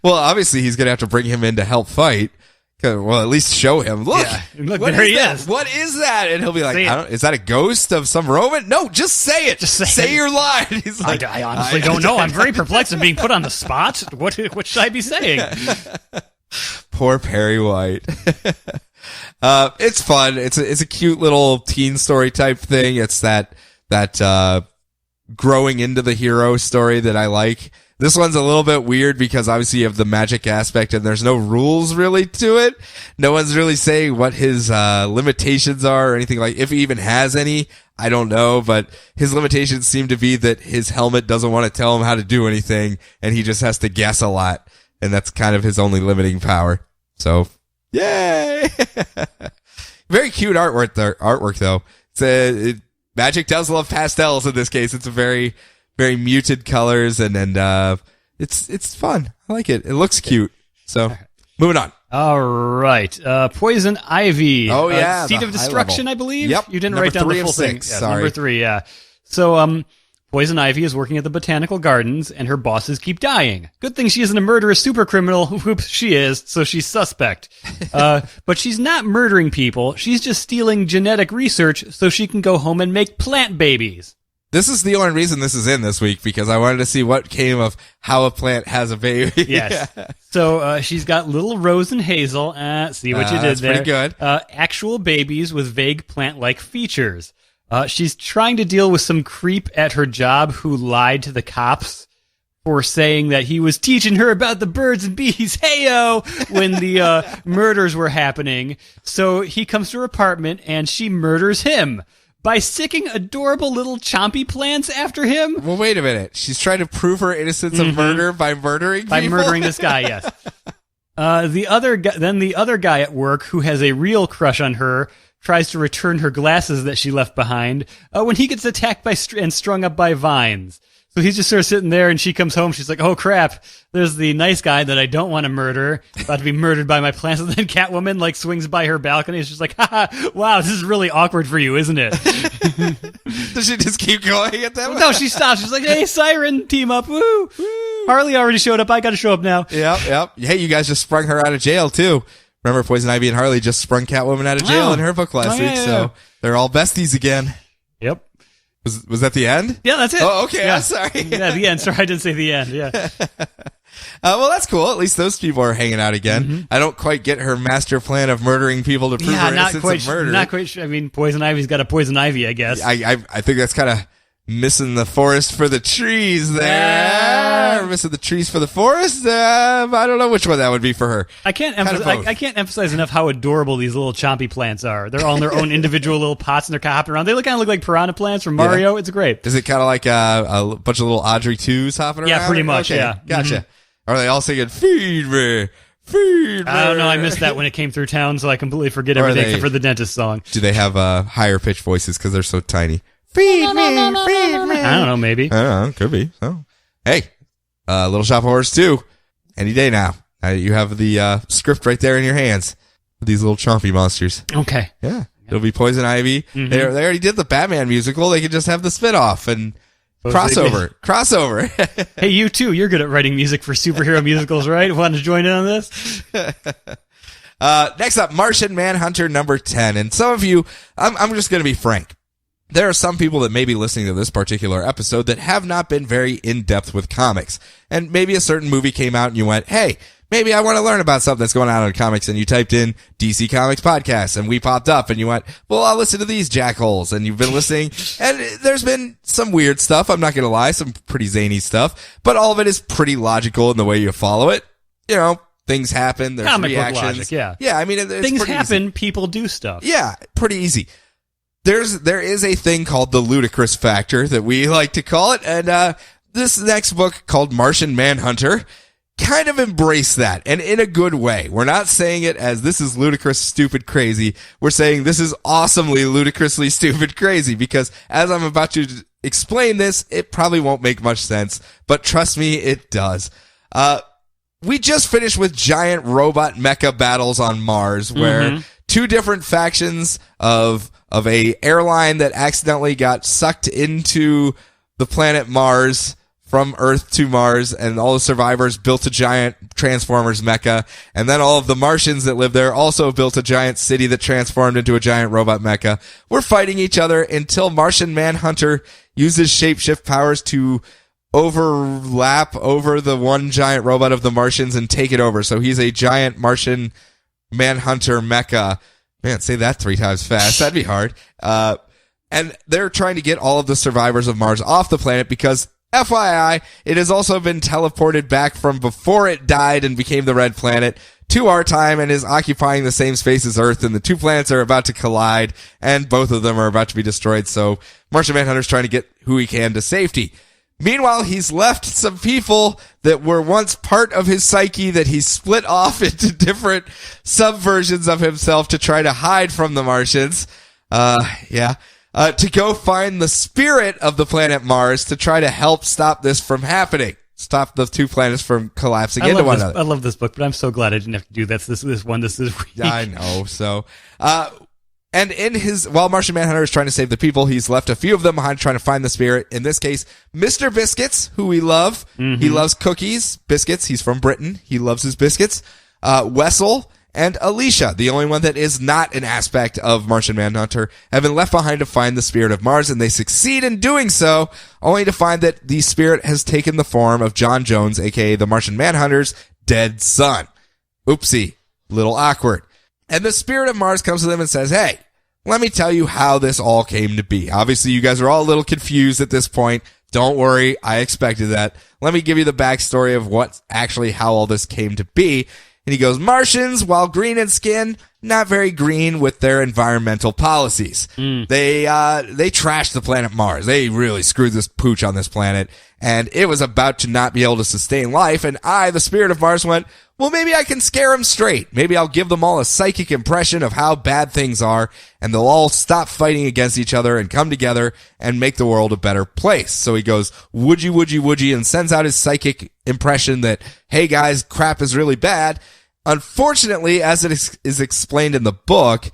Well, obviously he's going to have to bring him in to help fight. Well, at least show him. Look, Look, there he is. What is that? And he'll be like, is that a ghost of some Roman? No, just say it. Just say your line. He's like, I honestly don't know. I'm very perplexed and being put on the spot. What should I be saying? Poor Perry White. It's fun. It's a cute little teen story type thing. It's that growing into the hero story that I like. This one's a little bit weird because obviously you have the magic aspect and there's no rules really to it. No one's really saying what his limitations are or anything like, if he even has any. I don't know, but his limitations seem to be that his helmet doesn't want to tell him how to do anything and he just has to guess a lot. And that's kind of his only limiting power. So, yay! Very cute artwork though. Magic does love pastels in this case. It's a very, very muted colors and it's fun. I like it. It looks cute. So, moving on. All right. Poison Ivy. Oh yeah. Seed of Destruction, I believe. Yep. You didn't write down the full thing. Yeah, number 3, yeah. So, Poison Ivy is working at the Botanical Gardens, and her bosses keep dying. Good thing she isn't a murderous super criminal. Whoops, she is, so she's suspect. But she's not murdering people. She's just stealing genetic research so she can go home and make plant babies. This is the only reason this is in this week, because I wanted to see what came of how a plant has a baby. Yes. So she's got little Rose and Hazel. See what you did that's there. Pretty good. Actual babies with vague plant-like features. She's trying to deal with some creep at her job who lied to the cops for saying that he was teaching her about the birds and bees, heyo, when the murders were happening. So he comes to her apartment and she murders him by sticking adorable little chompy plants after him. Well, wait a minute. She's trying to prove her innocence of murder by murdering people? By murdering this guy, yes. The other guy at work who has a real crush on her tries to return her glasses that she left behind when he gets attacked by and strung up by vines. So he's just sort of sitting there, and she comes home. She's like, oh, crap, there's the nice guy that I don't want to murder, about to be murdered by my plants. And then Catwoman, swings by her balcony. And she's like, haha, wow, this is really awkward for you, isn't it? Does she just keep going at that? No, she stops. She's like, hey, Siren, team up, woo. Harley already showed up. I got to show up now. Yep. Hey, you guys just sprung her out of jail, too. Remember, Poison Ivy and Harley just sprung Catwoman out of jail in her book last week, so they're all besties again. Yep. Was that the end? Yeah, that's it. Oh, okay. Yeah. I'm sorry. Yeah, the end. Sorry, I didn't say the end. Yeah. Well, that's cool. At least those people are hanging out again. Mm-hmm. I don't quite get her master plan of murdering people to prove her innocence of murder. Not quite sure. I mean, Poison Ivy's got a Poison Ivy, I guess. I think that's kind of missing the forest for the trees there. Missing the trees for the forest. I don't know which one that would be for her. I can't emphasize enough how adorable these little chompy plants are. They're all in their own individual little pots and they're hopping around. They kind of look like piranha plants from Mario. Yeah. It's great. Is it kind of like a bunch of little Audrey 2s hopping around? Yeah, pretty much. Okay, yeah. Gotcha. Mm-hmm. Are they all singing, feed me? Feed me. I don't know. I missed that when it came through town, so I completely forget everything except for the dentist song. Do they have higher pitched voices because they're so tiny? Feed me, feed me. I don't know, maybe. I don't know, could be. So, hey, Little Shop of Horrors 2, any day now. You have the script right there in your hands with these little chompy monsters. Okay. Yeah. It'll be Poison Ivy. Mm-hmm. They already did the Batman musical. They could just have the spin-off and crossover. Hey, you too. You're good at writing music for superhero musicals, right? Want to join in on this? Next up, Martian Manhunter number 10. And some of you, I'm just going to be frank. there are some people that may be listening to this particular episode that have not been very in-depth with comics. And maybe a certain movie came out and you went, hey, maybe I want to learn about something that's going on in comics, and you typed in DC Comics Podcast, and we popped up, and you went, well, I'll listen to these jackholes, and you've been listening, and there's been some weird stuff, I'm not going to lie, some pretty zany stuff, but all of it is pretty logical in the way you follow it. You know, things happen, there's comic reactions. book logic, yeah. Yeah, I mean, it's things pretty happen, easy. people do stuff. Yeah, pretty easy. There is a thing called the ludicrous factor that we like to call it, and this next book called Martian Manhunter kind of embrace that, and in a good way. We're not saying it as this is ludicrous, stupid, crazy. We're saying this is awesomely ludicrously stupid, crazy, because as I'm about to explain this, it probably won't make much sense, but trust me, it does. We just finished with giant robot mecha battles on Mars, where two different factions of a airline that accidentally got sucked into the planet Mars from Earth to Mars, and all the survivors built a giant Transformers mecha, and then all of the Martians that live there also built a giant city that transformed into a giant robot mecha. We're fighting each other until Martian Manhunter uses shapeshift powers to overlap over the one giant robot of the Martians and take it over. So he's a giant Martian Manhunter mecha. Man, say that 3 times fast. That'd be hard. And they're trying to get all of the survivors of Mars off the planet because, FYI, it has also been teleported back from before it died and became the Red Planet to our time and is occupying the same space as Earth, and the two planets are about to collide, and both of them are about to be destroyed, so Martian Manhunter's trying to get who he can to safety. Meanwhile, he's left some people that were once part of his psyche that he's split off into different subversions of himself to try to hide from the Martians. To go find the spirit of the planet Mars to try to help stop this from happening. Stop the two planets from collapsing into one another. I love this book, but I'm so glad I didn't have to do that this week. I know. So, and while Martian Manhunter is trying to save the people, he's left a few of them behind trying to find the spirit. In this case, Mr. Biscuits, who we love. He loves cookies, biscuits. He's from Britain. He loves his biscuits. Wessel and Alicia, the only one that is not an aspect of Martian Manhunter, have been left behind to find the spirit of Mars, and they succeed in doing so, only to find that the spirit has taken the form of John Jones, aka the Martian Manhunter's dead son. Oopsie. Little awkward. And the spirit of Mars comes to them and says, hey, let me tell you how this all came to be. Obviously, you guys are all a little confused at this point. Don't worry, I expected that. Let me give you the backstory of how all this came to be. And he goes, Martians, while green in skin, not very green with their environmental policies. They trashed the planet Mars. They really screwed this pooch on this planet, and it was about to not be able to sustain life. And I, the spirit of Mars, went, well, maybe I can scare them straight. Maybe I'll give them all a psychic impression of how bad things are, and they'll all stop fighting against each other and come together and make the world a better place. So he goes, would you, and sends out his psychic impression that, hey guys, crap is really bad. Unfortunately, as it is explained in the book,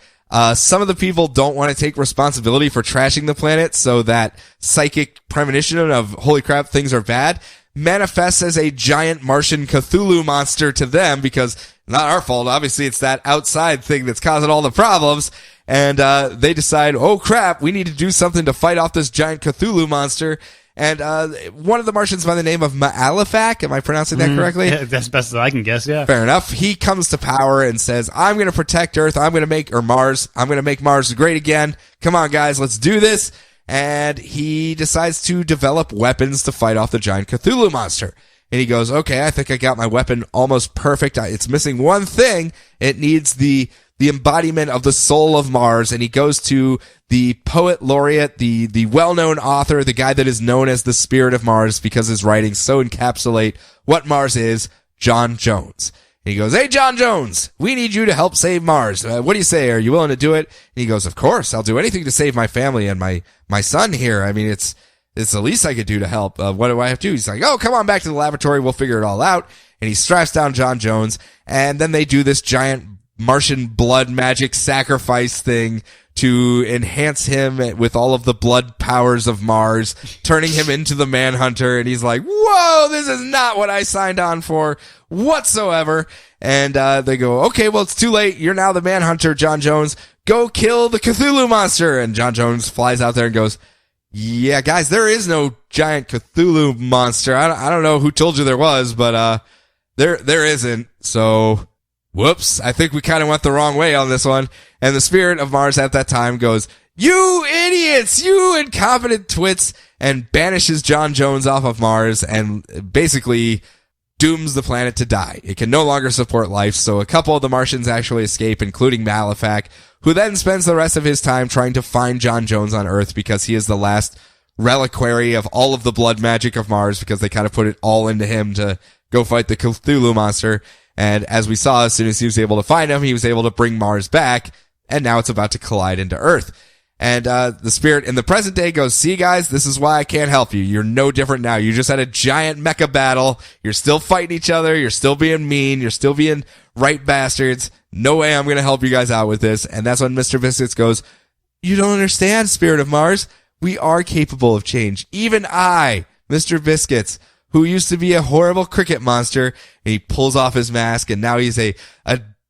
some of the people don't want to take responsibility for trashing the planet, so that psychic premonition of, holy crap, things are bad, manifests as a giant Martian Cthulhu monster to them, because not our fault, obviously it's that outside thing that's causing all the problems, and they decide, oh crap, we need to do something to fight off this giant Cthulhu monster. And one of the Martians by the name of Ma'alefak, am I pronouncing that correctly? Yeah, that's best as I can guess, yeah. Fair enough. He comes to power and says, I'm going to protect Earth. I'm going to make Mars great again. Come on, guys, let's do this. And he decides to develop weapons to fight off the giant Cthulhu monster. And he goes, okay, I think I got my weapon almost perfect. It's missing one thing. It needs the embodiment of the soul of Mars. And he goes to the poet laureate, the well-known author, the guy that is known as the Spirit of Mars because his writings so encapsulate what Mars is, John Jones. And he goes, hey, John Jones, we need you to help save Mars. What do you say? Are you willing to do it? And he goes, of course, I'll do anything to save my family and my son here. I mean, it's the least I could do to help. What do I have to do? He's like, oh, come on back to the laboratory. We'll figure it all out. And he straps down John Jones, and then they do this giant Martian blood magic sacrifice thing to enhance him with all of the blood powers of Mars, turning him into the Manhunter. And he's like, whoa, this is not what I signed on for whatsoever. And they go, okay, well, it's too late. You're now the Manhunter, John Jones. go kill the Cthulhu monster. And John Jones flies out there and goes, yeah, guys, there is no giant Cthulhu monster. I don't know who told you there was, but there isn't. So, whoops, I think we kind of went the wrong way on this one. And the spirit of Mars at that time goes, you idiots, you incompetent twits, and banishes John Jones off of Mars and basically dooms the planet to die. It can no longer support life, so a couple of the Martians actually escape, including Malefac, who then spends the rest of his time trying to find John Jones on Earth because he is the last reliquary of all of the blood magic of Mars, because they kind of put it all into him to go fight the Cthulhu monster. And as we saw, as soon as he was able to find him, he was able to bring Mars back, and now it's about to collide into Earth. And the spirit in the present day goes, see, guys, this is why I can't help you. You're no different now. You just had a giant mecha battle. You're still fighting each other. You're still being mean. You're still being right bastards. No way I'm going to help you guys out with this. And that's when Mr. Biscuits goes, you don't understand, Spirit of Mars. We are capable of change. Even I, Mr. Biscuits, who used to be a horrible cricket monster, and he pulls off his mask, and now he's a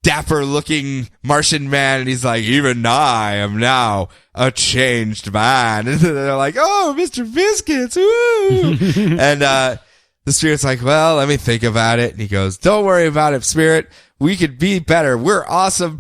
dapper-looking Martian man, and he's like, even I am now a changed man. And they're like, oh, Mr. Biscuits, woo! And the Spirit's like, well, let me think about it. And he goes, don't worry about it, Spirit. We could be better. We're awesome.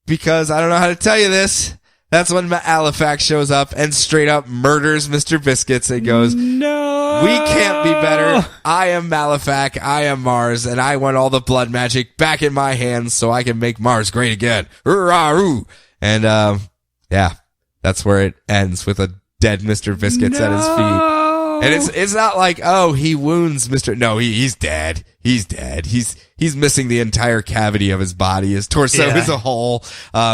Because I don't know how to tell you this. That's when Malefac shows up and straight up murders Mr. Biscuits and goes, no, we can't be better. I am Malefac. I am Mars, and I want all the blood magic back in my hands so I can make Mars great again. And, yeah, that's where it ends, with a dead Mr. Biscuits at his feet. And it's not like, oh, he wounds Mr. No, he's dead. He's dead. He's missing the entire cavity of his body. His torso is a hole.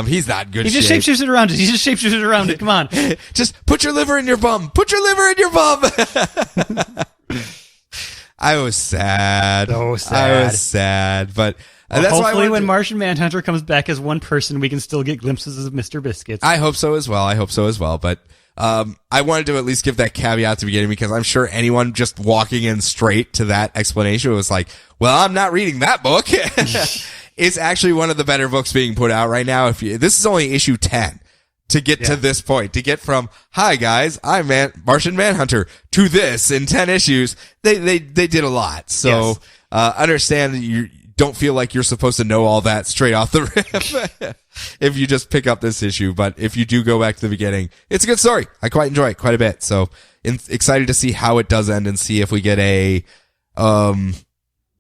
He's not in good shape. He just shapeshifted around it. He just shapeshifted around it. Come on. Just put your liver in your bum. Put your liver in your bum. I was sad. So sad. I was sad. But that's hopefully why when Martian Manhunter comes back as one person, we can still get glimpses of Mr. Biscuits. I hope so as well. But I wanted to at least give that caveat at the beginning, because I'm sure anyone just walking in straight to that explanation was like, well, I'm not reading that book. It's actually one of the better books being put out right now. This is only issue 10 to get to this point, to get from, hi guys, I'm Martian Manhunter, to this in 10 issues. They did a lot. So, understand that you don't feel like you're supposed to know all that straight off the rip if you just pick up this issue. But if you do go back to the beginning, it's a good story. I quite enjoy it quite a bit. So excited to see how it does end and see if we get a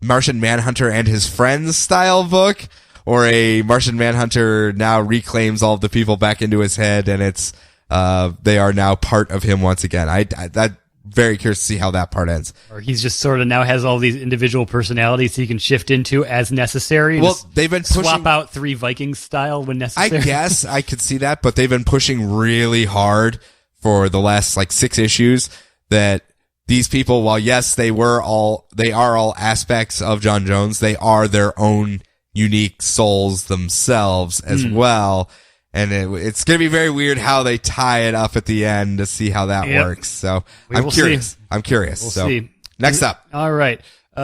Martian Manhunter and his friends style book, or a Martian Manhunter now reclaims all of the people back into his head, and it's they are now part of him once again. That very curious to see how that part ends. Or he's just sort of now has all these individual personalities he can shift into as necessary. Well, they've been pushing, swap out 3 Vikings style when necessary. I guess I could see that, but they've been pushing really hard for the last 6 issues that these people, while yes, they are all aspects of John Jones, they are their own unique souls themselves as well. And it's going to be very weird how they tie it up at the end to see how that works. So I'm curious. We'll see. Next up. All right.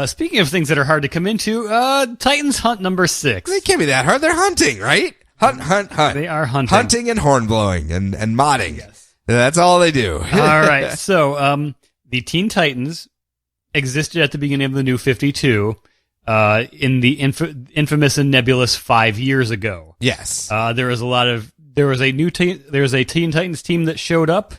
Speaking of things that are hard to come into, Titans Hunt number 6. They can't be that hard. They're hunting, right? Hunt. They are hunting. Hunting and horn blowing and modding. Yes. That's all they do. All right. So, the Teen Titans existed at the beginning of the New 52. In the infamous and nebulous 5 years ago. Yes. There was a Teen Titans team that showed up,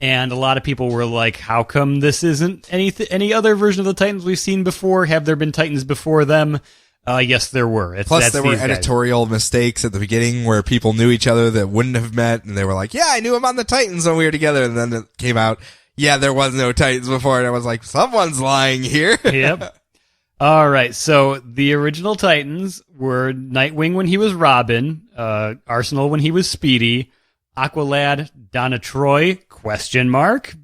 and a lot of people were like, how come this isn't any other version of the Titans we've seen before? Have there been Titans before them? Yes, there were. Plus, there were editorial mistakes at the beginning where people knew each other that wouldn't have met, and they were like, yeah, I knew him on the Titans when we were together, and then it came out, yeah, there was no Titans before, and I was like, someone's lying here. Yep. All right, so the original Titans were Nightwing when he was Robin, Arsenal when he was Speedy, Aqualad, Donna Troy, ?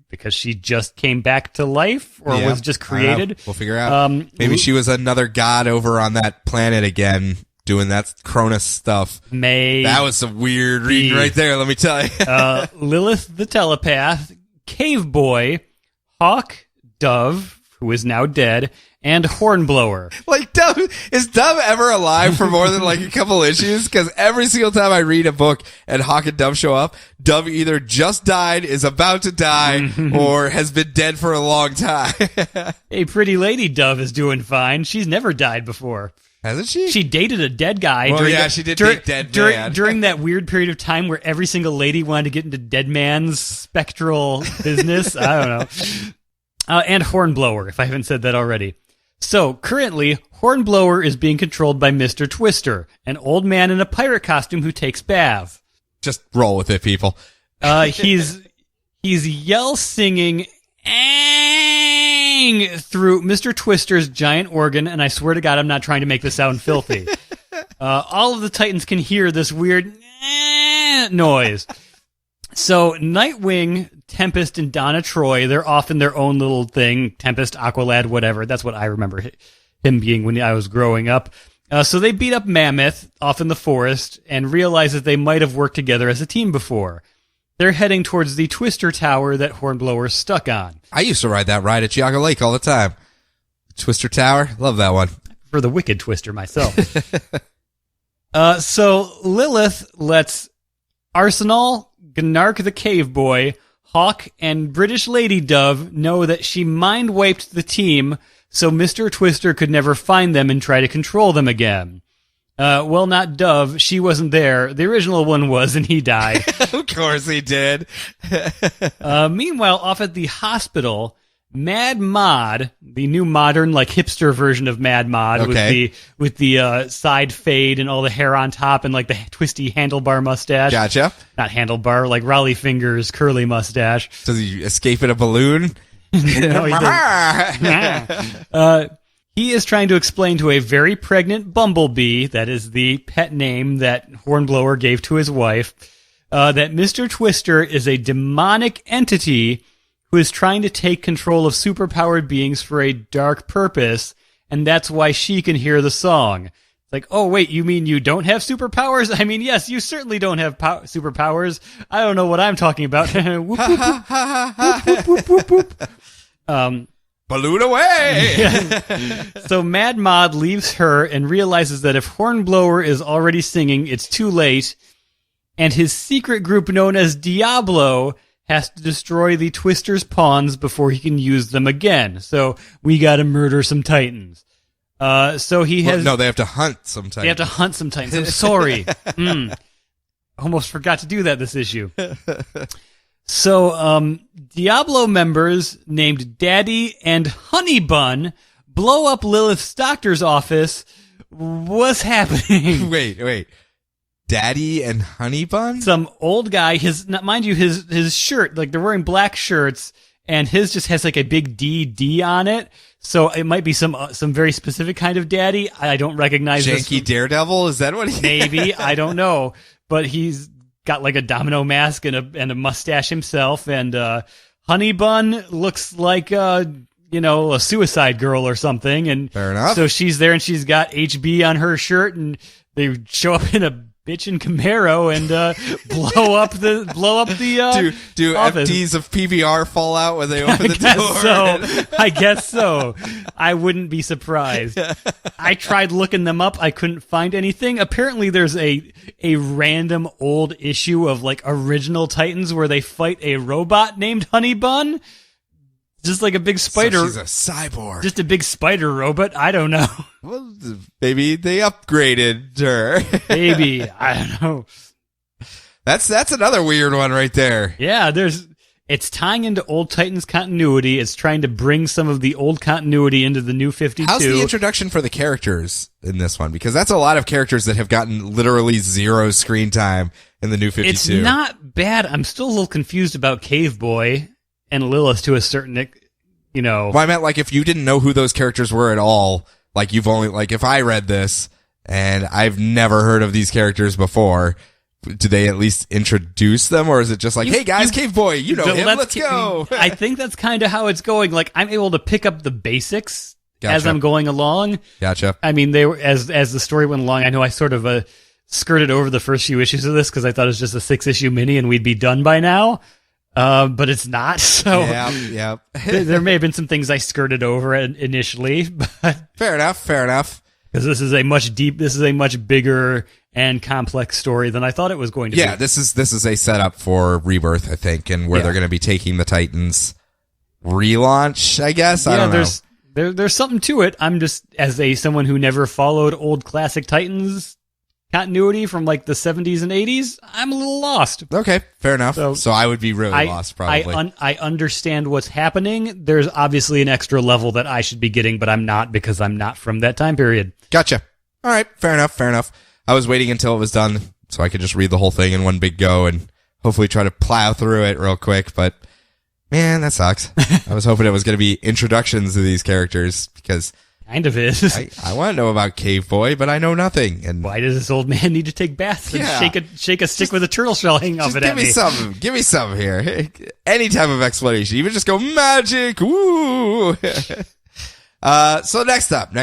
Because she just came back to life, or was just created. We'll figure out. Maybe she was another god over on that planet again, doing that Cronus stuff. That was some weird reading right there, let me tell you. Lilith the Telepath, Cave Boy, Hawk, Dove, who is now dead, and Hornblower. Like, is Dove ever alive for more than like a couple issues? Because every single time I read a book and Hawk and Dove show up, Dove either just died, is about to die, or has been dead for a long time. Hey, pretty lady Dove is doing fine. She's never died before. Hasn't she? She dated a dead guy. Well, yeah, she did date dead man. During that weird period of time where every single lady wanted to get into dead man's spectral business. I don't know. And Hornblower, if I haven't said that already. So, currently, Hornblower is being controlled by Mr. Twister, an old man in a pirate costume who takes bath. Just roll with it, people. He's yell singing through Mr. Twister's giant organ, and I swear to God, I'm not trying to make this sound filthy. All of the Titans can hear this weird noise. So Nightwing, Tempest, and Donna Troy, they're off in their own little thing. Tempest, Aqualad, whatever. That's what I remember him being when I was growing up. So they beat up Mammoth off in the forest and realize that they might have worked together as a team before. They're heading towards the Twister Tower that Hornblower's stuck on. I used to ride that ride at Geauga Lake all the time. Twister Tower, love that one. For the Wicked Twister myself. So Lilith lets Arsenal, Gnark the Cave Boy, Hawk, and British Lady Dove know that she mind-wiped the team so Mr. Twister could never find them and try to control them again. Well, not Dove. She wasn't there. The original one was, and he died. Of course he did. Meanwhile, off at the hospital, Mad Mod, the new modern, like hipster version of Mad Mod, okay, with the side fade and all the hair on top and like the twisty handlebar mustache. Gotcha. Not handlebar, like Raleigh Fingers curly mustache. Does he escape in a balloon? No, he doesn't. He is trying to explain to a very pregnant Bumblebee, that is the pet name that Hornblower gave to his wife, that Mr. Twister is a demonic entity who is trying to take control of superpowered beings for a dark purpose, and that's why she can hear the song. It's like, oh, wait, you mean you don't have superpowers? I mean, yes, you certainly don't have superpowers. I don't know what I'm talking about. Whoop, whoop, whoop. Whoop, whoop, whoop, whoop. Balloon away! So Mad Mod leaves her and realizes that if Hornblower is already singing, it's too late, and his secret group known as Diablo has to destroy the Twister's pawns before he can use them again. So we gotta murder some Titans. So he has... No, they have to hunt some Titans. They have to hunt some Titans. I'm sorry. Almost forgot to do that this issue. So, Diablo members named Daddy and Honey Bun blow up Lilith's doctor's office. What's happening? Wait. Daddy and Honey Bun? Some old guy, mind you, his shirt, like they're wearing black shirts, and his just has like a big DD on it. So it might be some very specific kind of daddy. I don't recognize this. Janky Daredevil? Is that what he... Maybe, I don't know. But he's got like a domino mask and a mustache himself, and Honey Bun looks like a suicide girl or something. And fair enough. So she's there, and she's got HB on her shirt, and they show up in a bitchin' Camaro and blow up the do office. FDs of PBR fall out when they open the door? I guess so. I wouldn't be surprised. I tried looking them up. I couldn't find anything. Apparently there's a random old issue of like original Titans where they fight a robot named Honey Bun. Just like a big spider. So she's a cyborg. Just a big spider robot. I don't know. Well, maybe they upgraded her. Maybe. I don't know. That's another weird one right there. Yeah, it's tying into old Titans continuity. It's trying to bring some of the old continuity into the new 52. How's the introduction for the characters in this one? Because that's a lot of characters that have gotten literally zero screen time in the new 52. It's not bad. I'm still a little confused about Cave Boy and Lilith to a certain, Well, I meant like if you didn't know who those characters were at all, like you've only, like if I read this and I've never heard of these characters before, do they at least introduce them, or is it just like, hey guys, Cave Boy, you know him, let's go? I think that's kind of how it's going. Like I'm able to pick up the basics Gotcha. as I'm going along. Gotcha. I mean, they were, as the story went along, I know I sort of skirted over the first few issues of this because I thought it was just a 6-issue mini and we'd be done by now. but it's not. So yeah. there may have been some things I skirted over initially, but Fair enough. Because this is a much bigger and complex story than I thought it was going to be. Yeah, this is a setup for Rebirth, I think, and where they're going to be taking the Titans relaunch, I guess. I don't know. There's something to it. I'm just, as someone who never followed old classic Titans continuity from like the 70s and 80s, I'm a little lost. Okay, fair enough. So I would be really lost, probably. I understand what's happening. There's obviously an extra level that I should be getting, but I'm not, because I'm not from that time period. Gotcha. All right, fair enough. I was waiting until it was done so I could just read the whole thing in one big go and hopefully try to plow through it real quick, but man, that sucks. I was hoping it was going to be introductions to these characters, because kind of is. I want to know about Cave Boy, but I know nothing. And why does this old man need to take baths and shake a stick with a turtle shell hanging off it at me? Give me some here. Any type of explanation. Even just go magic. Woo. So next up,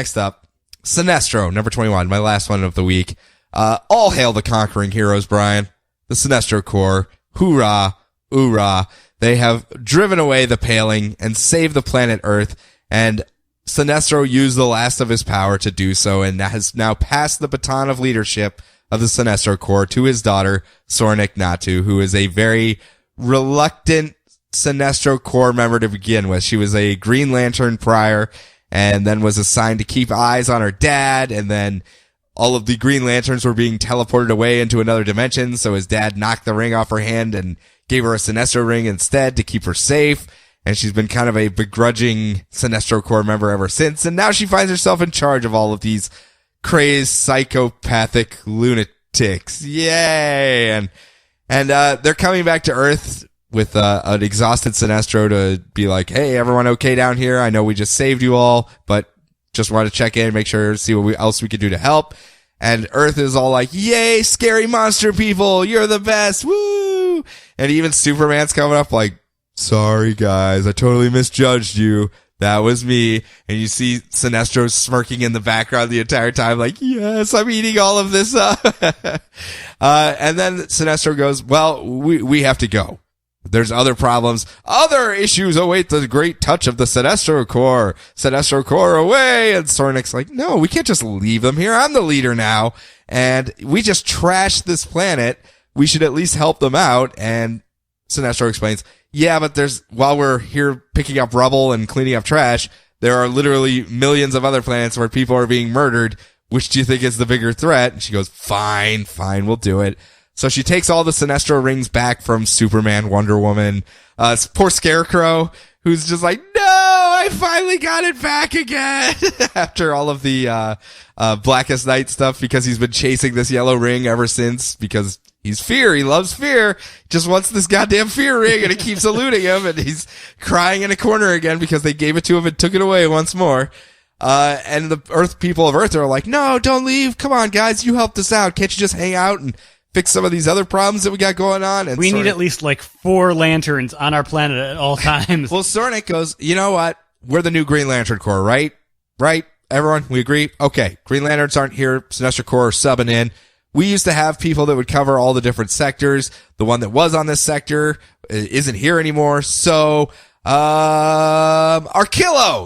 Sinestro, number 21, my last one of the week. All hail the conquering heroes, Brian. The Sinestro Corps. Hoorah. Oorah. They have driven away the Paling and saved the planet Earth, and Sinestro used the last of his power to do so, and has now passed the baton of leadership of the Sinestro Corps to his daughter, Sornik Natu, who is a very reluctant Sinestro Corps member to begin with. She was a Green Lantern prior, and then was assigned to keep eyes on her dad, and then all of the Green Lanterns were being teleported away into another dimension, so his dad knocked the ring off her hand and gave her a Sinestro ring instead to keep her safe. And she's been kind of a begrudging Sinestro Corps member ever since. And now she finds herself in charge of all of these crazed, psychopathic lunatics. Yay! And they're coming back to Earth with an exhausted Sinestro to be like, hey, everyone okay down here? I know we just saved you all, but just wanted to check in, make sure, see what else we could do to help. And Earth is all like, yay, scary monster people, you're the best, woo! And even Superman's coming up like, sorry guys, I totally misjudged you. That was me. And you see Sinestro smirking in the background the entire time like, yes, I'm eating all of this up. And then Sinestro goes, well, we have to go. There's other problems. Other issues await the great touch of the Sinestro Corps. Sinestro Corps away. And Sornik's like, no, we can't just leave them here. I'm the leader now. And we just trashed this planet. We should at least help them out. And Sinestro explains, yeah, but while we're here picking up rubble and cleaning up trash, there are literally millions of other planets where people are being murdered. Which do you think is the bigger threat? And she goes, fine, we'll do it. So she takes all the Sinestro rings back from Superman, Wonder Woman, poor Scarecrow, who's just like, no, I finally got it back again after all of the Blackest Night stuff, because he's been chasing this yellow ring ever since, because he's fear. He loves fear. Just wants this goddamn fear ring, and it keeps eluding him, and he's crying in a corner again because they gave it to him and took it away once more. And the people of Earth are like, no, don't leave. Come on, guys. You helped us out. Can't you just hang out and fix some of these other problems that we got going on? And we need at least like 4 lanterns on our planet at all times. Well, Sornik goes, you know what? We're the new Green Lantern Corps, right? Right? Everyone, we agree? Okay. Green Lanterns aren't here. Sinestro Corps are subbing in. We used to have people that would cover all the different sectors. The one that was on this sector isn't here anymore. So, Arkillo.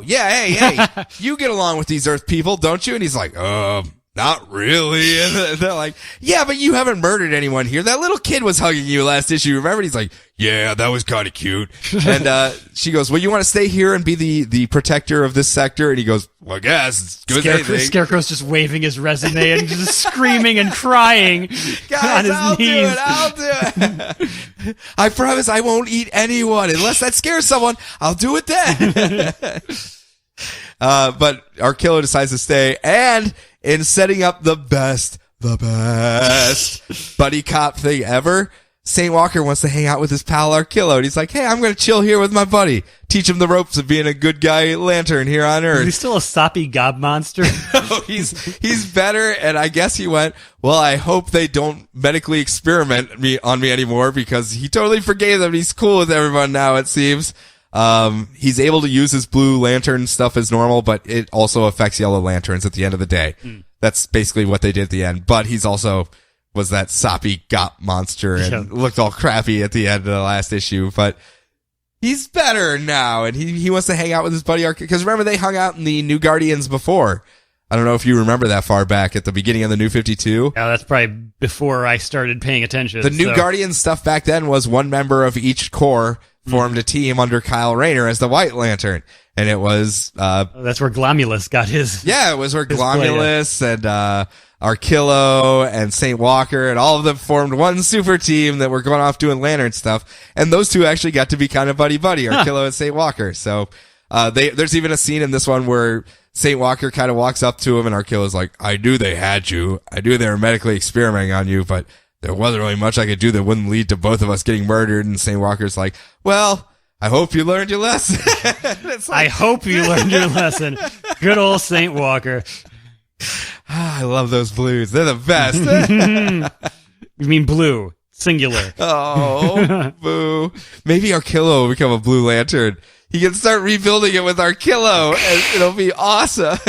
Yeah, hey, you get along with these Earth people, don't you? And he's like, not really. And they're like, yeah, but you haven't murdered anyone here. That little kid was hugging you last issue, remember? And he's like, yeah, that was kind of cute. And she goes, well, you want to stay here and be the protector of this sector? And he goes, well, I guess it's good as anything. Scarecrow's just waving his resume and just screaming and crying Guys, on his knees. I'll do it. I promise I won't eat anyone unless that scares someone. I'll do it then. But Arkillo decides to stay, and in setting up the best buddy cop thing ever, St. Walker wants to hang out with his pal Arkillo, and he's like, hey, I'm going to chill here with my buddy. Teach him the ropes of being a good guy lantern here on Earth. Is he still a soppy gob monster? No, he's better, and I guess he went, well, I hope they don't medically experiment on me anymore, because he totally forgave them. He's cool with everyone now, it seems. He's able to use his blue lantern stuff as normal, but it also affects yellow lanterns at the end of the day. That's basically what they did at the end. But he's also was that soppy gop monster and looked all crappy at the end of the last issue, but he's better now, and he wants to hang out with his buddy Archilo. Because remember, they hung out in the New Guardians before. I don't know if you remember that far back at the beginning of the New 52. Yeah, that's probably before I started paying attention. The New Guardians stuff back then was one member of each corps formed a team under Kyle Rayner as the White Lantern. And it was... that's where Glomulus got his... Yeah, it was where Glomulus and Archilo and St. Walker and all of them formed one super team that were going off doing Lantern stuff. And those two actually got to be kind of buddy-buddy, Archilo and St. Walker. So there's even a scene in this one where St. Walker kind of walks up to him and Archilo's like, I knew they had you. I knew they were medically experimenting on you, but there wasn't really much I could do that wouldn't lead to both of us getting murdered. And St. Walker's like, well... I hope you learned your lesson. I hope you learned your lesson. Good old St. Walker. I love those blues. They're the best. You mean blue, singular. Oh, boo. Maybe Archilo will become a Blue Lantern. He can start rebuilding it with Archilo, and it'll be awesome.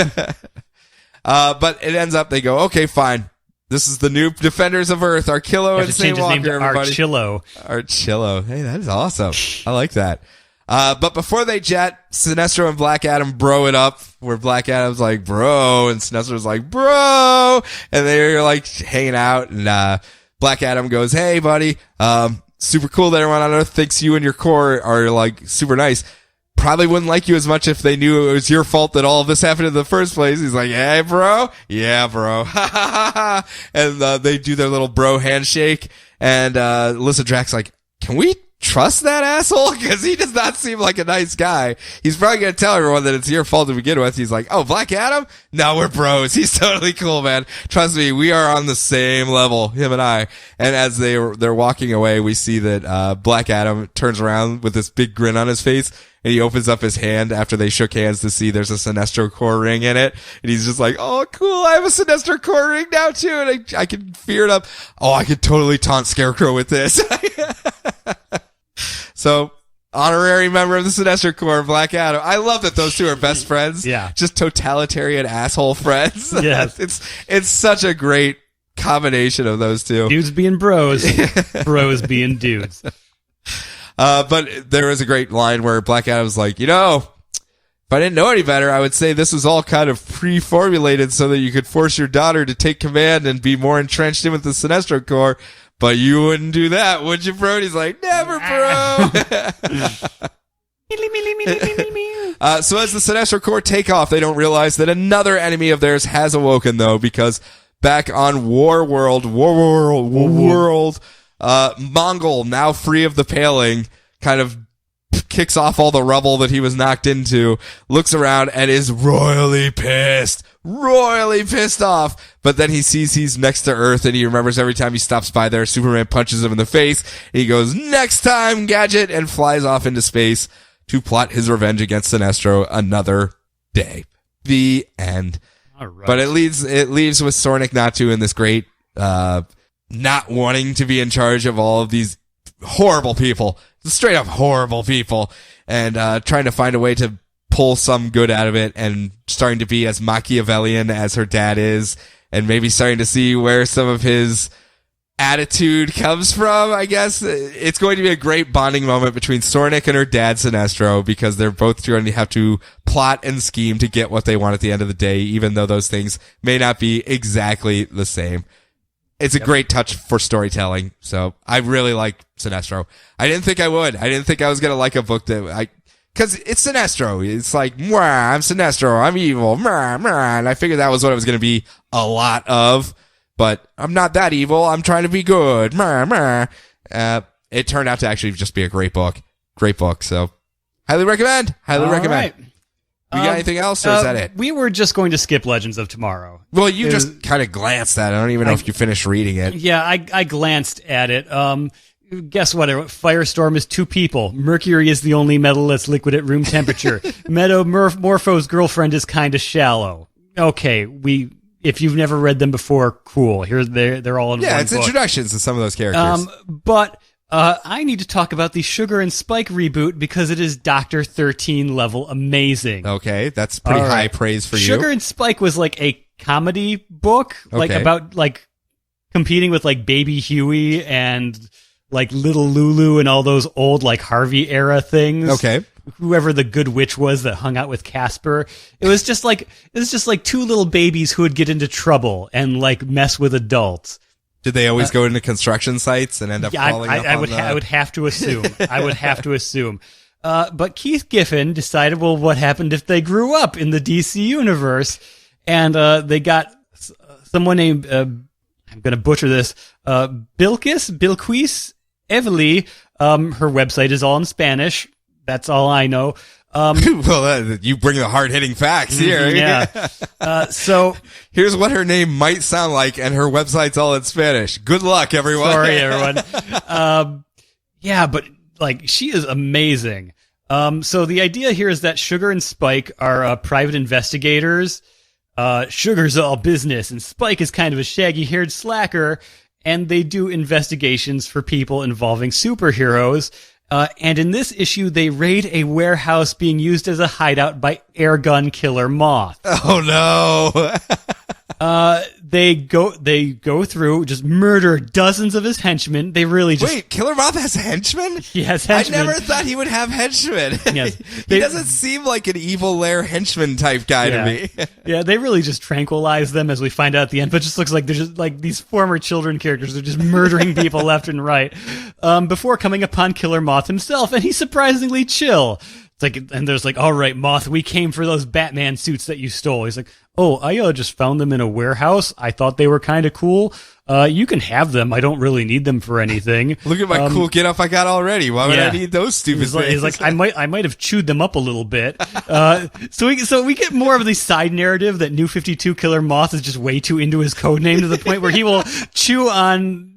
But it ends up, they go, okay, fine. This is the new Defenders of Earth, Archilo and St. Walker, everybody. Archilo. Hey, that is awesome. I like that. But before they jet, Sinestro and Black Adam bro it up, where Black Adam's like, bro, and Sinestro's like, bro, and they're like hanging out, and Black Adam goes, hey, buddy, super cool that everyone on Earth thinks you and your corps are like super nice. Probably wouldn't like you as much if they knew it was your fault that all of this happened in the first place. He's like, hey, bro. Yeah, bro. And they do their little bro handshake. And Alyssa Drack's like, can we trust that asshole? Because he does not seem like a nice guy. He's probably going to tell everyone that it's your fault to begin with. He's like, oh, Black Adam? No, we're bros. He's totally cool, man. Trust me, we are on the same level, him and I. And as they're walking away, we see that Black Adam turns around with this big grin on his face. And he opens up his hand after they shook hands to see there's a Sinestro Corps ring in it. And he's just like, oh, cool, I have a Sinestro Corps ring now, too. And I can fear it up. Oh, I could totally taunt Scarecrow with this. So, honorary member of the Sinestro Corps, Black Adam. I love that those two are best friends. Yeah. Just totalitarian asshole friends. Yes. It's such a great combination of those two. Dudes being bros. Bros being dudes. But there was a great line where Black Adam's like, you know, if I didn't know any better, I would say this was all kind of pre-formulated so that you could force your daughter to take command and be more entrenched in with the Sinestro Corps. But you wouldn't do that, would you, bro? And he's like, never, bro. So as the Sinestro Corps take off, they don't realize that another enemy of theirs has awoken, though, because back on War World, Mongol, now free of the paling, kind of kicks off all the rubble that he was knocked into, looks around and is royally pissed off. But then he sees he's next to Earth and he remembers every time he stops by there, Superman punches him in the face. He goes, next time, Gadget, and flies off into space to plot his revenge against Sinestro another day. The end. All right. But it leaves with Sornik Natu in this great, not wanting to be in charge of all of these horrible people, straight up horrible people, and trying to find a way to pull some good out of it, and starting to be as Machiavellian as her dad is, and maybe starting to see where some of his attitude comes from, I guess. It's going to be a great bonding moment between Sornik and her dad, Sinestro, because they're both going to have to plot and scheme to get what they want at the end of the day, even though those things may not be exactly the same. It's a great touch for storytelling, so I really like Sinestro. I didn't think I would. I didn't think I was going to like a book because it's Sinestro. It's like, I'm Sinestro, I'm evil, and I figured that was what it was going to be a lot of, but I'm not that evil, I'm trying to be good, It turned out to actually just be a great book, so highly recommend. Right. We got anything else, or is that it? We were just going to skip Legends of Tomorrow. Well, you just kind of glanced at it. I don't even know if you finished reading it. Yeah, I glanced at it. Guess what? Firestorm is two people. Mercury is the only metal that's liquid at room temperature. Metamorpho's girlfriend is kind of shallow. Okay, if you've never read them before, cool. They're all in one book. Yeah, it's introductions to some of those characters. But I need to talk about the Sugar and Spike reboot because it is Dr. 13 level amazing. Okay, that's pretty high praise for you. Sugar and Spike was like a comedy book, like about like competing with like Baby Huey and like Little Lulu and all those old like Harvey era things. Okay. Whoever the good witch was that hung out with Casper. It was just like two little babies who would get into trouble and like mess with adults. Did they always go into construction sites and end up falling up I would have to assume. I would have to assume. But Keith Giffen decided, well, what happened if they grew up in the DC universe? And they got someone named, I'm going to butcher this, Bilquis Evely. Her website is all in Spanish. That's all I know. Well, you bring the hard-hitting facts here. Yeah. So here's what her name might sound like, and her website's all in Spanish. Good luck, everyone. Sorry, everyone. Yeah, but like she is amazing. So the idea here is that Sugar and Spike are private investigators. Sugar's all business, and Spike is kind of a shaggy-haired slacker, and they do investigations for people involving superheroes. And in this issue, they raid a warehouse being used as a hideout by airgun killer Moth. Oh no. They go through, just murder dozens of his henchmen. They really just... Wait, Killer Moth has henchmen? He has henchmen. I never thought he would have henchmen. Yes. He doesn't seem like an evil lair henchman type guy to me. Yeah, they really just tranquilize them, as we find out at the end, but it just looks like they're just like these former children characters are just murdering people left and right, before coming upon Killer Moth himself, and he's surprisingly chill. It's like, and there's like, all right, Moth, we came for those Batman suits that you stole. He's like, oh, I just found them in a warehouse. I thought they were kind of cool. You can have them. I don't really need them for anything. Look at my cool get up I got already. Why would I need those stupid things? He's like, I might have chewed them up a little bit. So we get more of the side narrative that New 52 Killer Moth is just way too into his code name to the point where he will chew on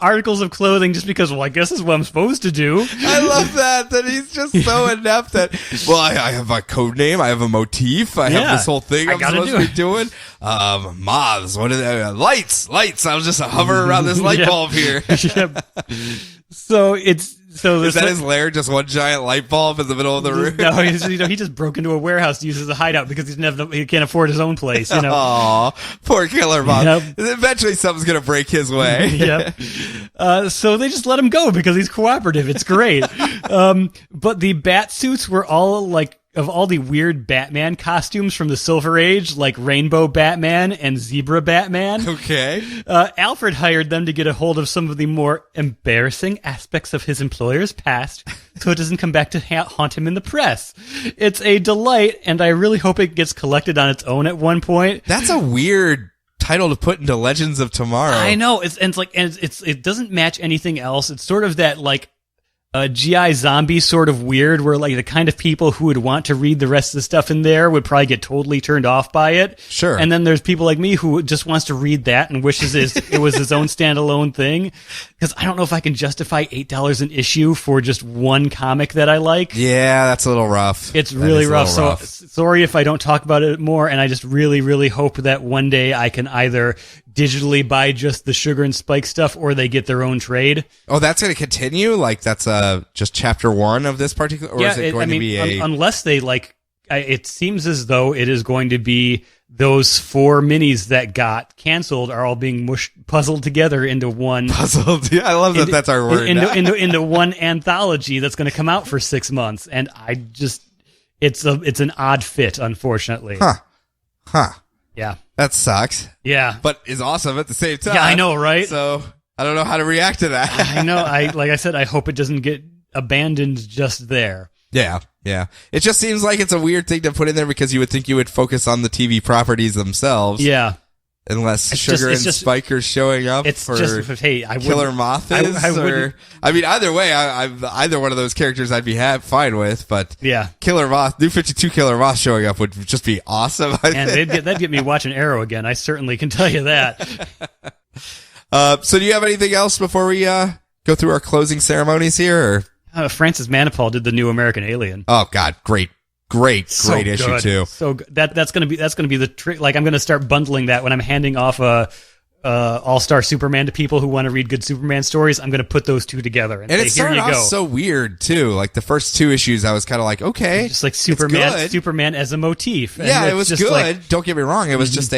articles of clothing just because, well, I guess that's what I'm supposed to do. I love that he's just so inept that, well, I have a code name, I have a motif, I have this whole thing I'm supposed to be doing. Moths, what are they? Lights, I'll just hover around this light bulb here. Yep. So is that his lair? Just one giant light bulb in the middle of the room? No, he just broke into a warehouse to use as a hideout because he can't afford his own place. You know, Aw, poor Killer Moth. Yep. Eventually, something's gonna break his way. Yep. So they just let him go because he's cooperative. It's great. But the bat suits were all like, of all the weird Batman costumes from the Silver Age, like Rainbow Batman and Zebra Batman. Okay. Alfred hired them to get a hold of some of the more embarrassing aspects of his employer's past so it doesn't come back to haunt him in the press. It's a delight, and I really hope it gets collected on its own at one point. That's a weird title to put into Legends of Tomorrow. I know. It doesn't match anything else. It's sort of that, like, GI Zombie sort of weird, where like the kind of people who would want to read the rest of the stuff in there would probably get totally turned off by it. Sure. And then there's people like me who just wants to read that and wishes it was his own standalone thing. Because I don't know if I can justify $8 an issue for just one comic that I like. Yeah, that's a little rough. It's really rough. So sorry if I don't talk about it more, and I just really, really hope that one day I can either digitally buy just the Sugar and Spike stuff, or they get their own trade. Oh, that's going to continue? Like, that's just chapter 1 of this particular, or is it going to be unless they, like, it seems as though it is going to be those 4 minis that got canceled are all being puzzled together into one. Puzzled? Yeah, I love that that's our word. Into one anthology that's going to come out for 6 months. And it's an odd fit, unfortunately. Huh. Yeah. That sucks. Yeah. But is awesome at the same time. Yeah, I know, right? So I don't know how to react to that. I know. Like I said, I hope it doesn't get abandoned just there. Yeah. It just seems like it's a weird thing to put in there because you would think you would focus on the TV properties themselves. Yeah. Unless Sugar and Spike are showing up for Killer Moth is. Either way, either one of those characters I'd be fine with, but yeah, Killer Moth, New 52 Killer Moth showing up would just be awesome. And that'd get me watching Arrow again. I certainly can tell you that. So do you have anything else before we go through our closing ceremonies here? Francis Manapul did the New American Alien. Oh God, great issue too. So good. That's gonna be the trick. Like, I'm gonna start bundling that when I'm handing off All-Star Superman to people who want to read good Superman stories. I'm gonna put those two together and say, it started here you go. Off so weird too. Like the first 2 issues, I was kind of like, okay, just like Superman as a motif. And yeah, it was just good. like, don't get me wrong. It was just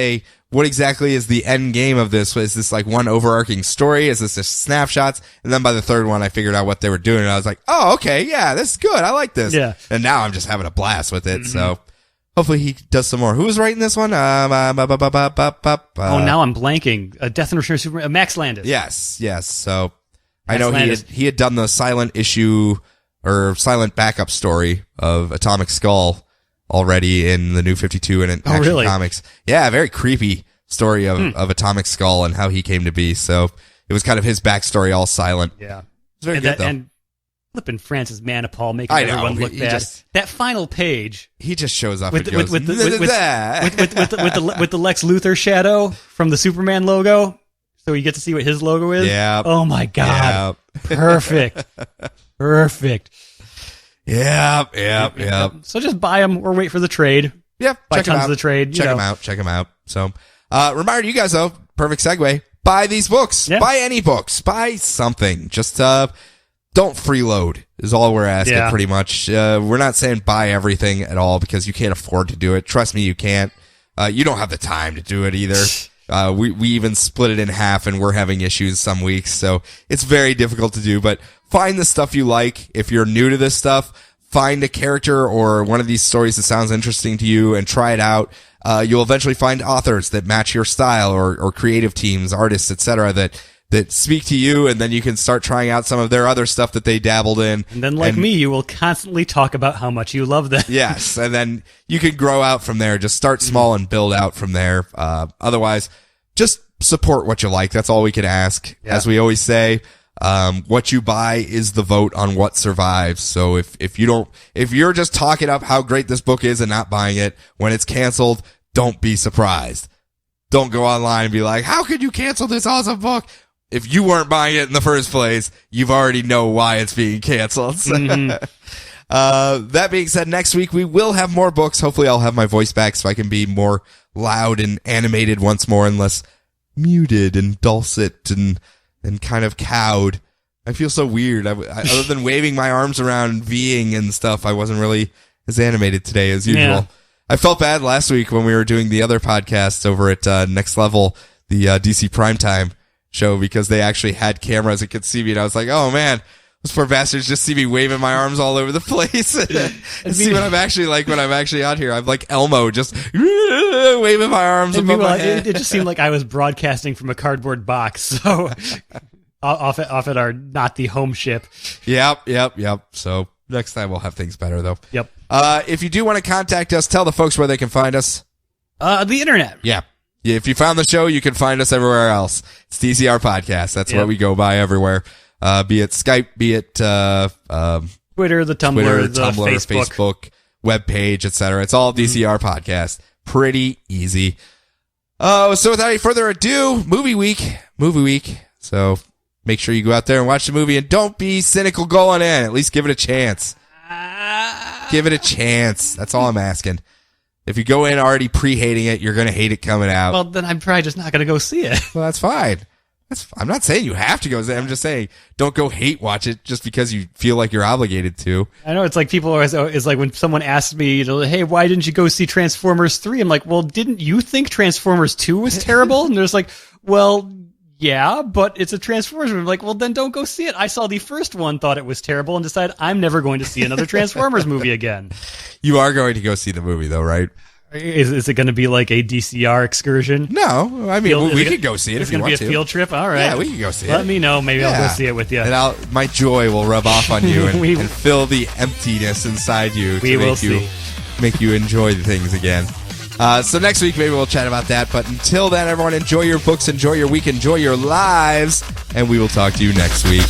what exactly is the end game of this? Is this like one overarching story? Is this just snapshots? And then by the third one, I figured out what they were doing, and I was like, oh, okay, yeah, this is good. I like this. Yeah. And now I'm just having a blast with it. So hopefully he does some more. Who was writing this one? Oh, now I'm blanking. Death and Return of Superman. Max Landis. Yes. So I Max know Landis. he had done the silent issue or silent backup story of Atomic Skull already in the New 52 and in Action really? Comics. Yeah, very creepy story of Atomic Skull and how he came to be. So it was kind of his backstory, all silent. Yeah. It's very good, though. And flipping Francis Manipal making I know, everyone look he bad. just- That final page He just shows up with and goes, with the Lex Luthor shadow from the Superman logo, so you get to see what his logo is. Yeah. Oh my god. Perfect. Yeah. So just buy them or wait for the trade. Yeah, Buy check 'em tons out. of the trade. Check them out. So, reminder to you guys though, perfect segue. Buy these books. Yeah. Buy any books. Buy something. Just don't freeload is all we're asking. Yeah. Pretty much. We're not saying buy everything at all because you can't afford to do it. Trust me, you can't. You don't have the time to do it either. We even split it in half, and we're having issues some weeks, so it's very difficult to do. But find the stuff you like. If you're new to this stuff, find a character or one of these stories that sounds interesting to you and try it out. You'll eventually find authors that match your style or creative teams, artists, etc. that speak to you, and then you can start trying out some of their other stuff that they dabbled in. And then, like me, you will constantly talk about how much you love them. Yes, and then you can grow out from there. Just start small and build out from there. Otherwise, just support what you like. That's all we can ask. Yeah. As we always say, what you buy is the vote on what survives. So if you're just talking up how great this book is and not buying it, when it's canceled, don't be surprised. Don't go online and be like, how could you cancel this awesome book? If you weren't buying it in the first place, you've already know why it's being canceled. That being said, next week we will have more books. Hopefully I'll have my voice back so I can be more loud and animated once more and less muted and dulcet and kind of cowed. I feel so weird. Other than waving my arms around and V'ing and stuff, I wasn't really as animated today as usual. Yeah. I felt bad last week when we were doing the other podcast over at Next Level, the DC Primetime show, because they actually had cameras and could see me, and I was like, oh man, those poor bastards just see me waving my arms all over the place and see what I'm actually like when I'm actually out here. I'm like Elmo, just waving my arms above my head. It just seemed like I was broadcasting from a cardboard box, so off at our not the home ship. Yep. So next time we'll have things better, though. Yep. If you do want to contact us, tell the folks where they can find us. The internet. Yeah. If you found the show, you can find us everywhere else. It's DCR Podcast. That's what we go by everywhere. Be it Skype, be it Twitter, the Tumblr, the Facebook, webpage, etc. It's all DCR Podcast. Pretty easy. Oh, so without any further ado, movie week. So make sure you go out there and watch the movie, and don't be cynical going in. At least give it a chance. Give it a chance. That's all I'm asking. If you go in already pre-hating it, you're going to hate it coming out. Well, then I'm probably just not going to go see it. Well, that's fine. I'm not saying you have to go. I'm just saying don't go hate watch it just because you feel like you're obligated to. I know it's like people always, it's like when someone asks me, hey, why didn't you go see Transformers 3? I'm like, well, didn't you think Transformers 2 was terrible? And there's like, well, yeah, but it's a Transformers movie. I'm like, well, then don't go see it. I saw the first one, thought it was terrible, and decided I'm never going to see another Transformers movie again. You are going to go see the movie, though, right? Is it going to be like a DCR excursion? No, I mean, we could go see it if you want to. It's going to be a field trip? All right. Yeah, we can go see it. Let me know. Maybe I'll go see it with you. And my joy will rub off on you and fill the emptiness inside you to make you enjoy the things again. So next week, maybe we'll chat about that. But until then, everyone, enjoy your books, enjoy your week, enjoy your lives, and we will talk to you next week.